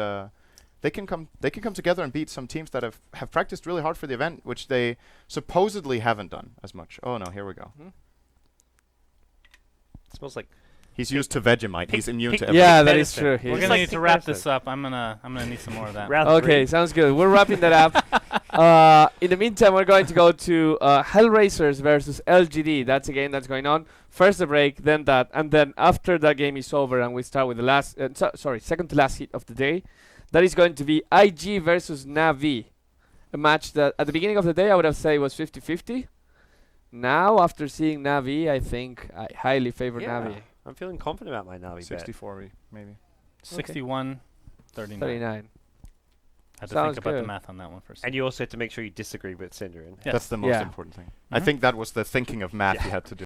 they can come together and beat some teams that have practiced really hard for the event, which they supposedly haven't done as much. Oh no, here we go. It smells like He's used to Vegemite. He's immune to pink- everything. Yeah, that is medicine. true. We're We're He's- gonna like need to pink wrap medicine. this up. I'm gonna need some more of that. round Okay, 3. sounds good. We're wrapping that up. In the meantime, we're going to go to Hellraisers versus LGD. That's a game that's going on. First the break, then that, and then after that game is over, and we start with the last, second to last hit of the day. That is going to be IG versus Navi, a match that at the beginning of the day I would have said was 50-50. Now, after seeing Navi, I think I highly favor Navi. I'm feeling confident about my Navi bet. 64 maybe. 61, 39. 39. I had to Sounds think about the good. math on that one first. And you also have to make sure you disagree with syndereN. Yes. That's the most Yeah. important thing. I Mhm. think that was the thinking of math you had to do.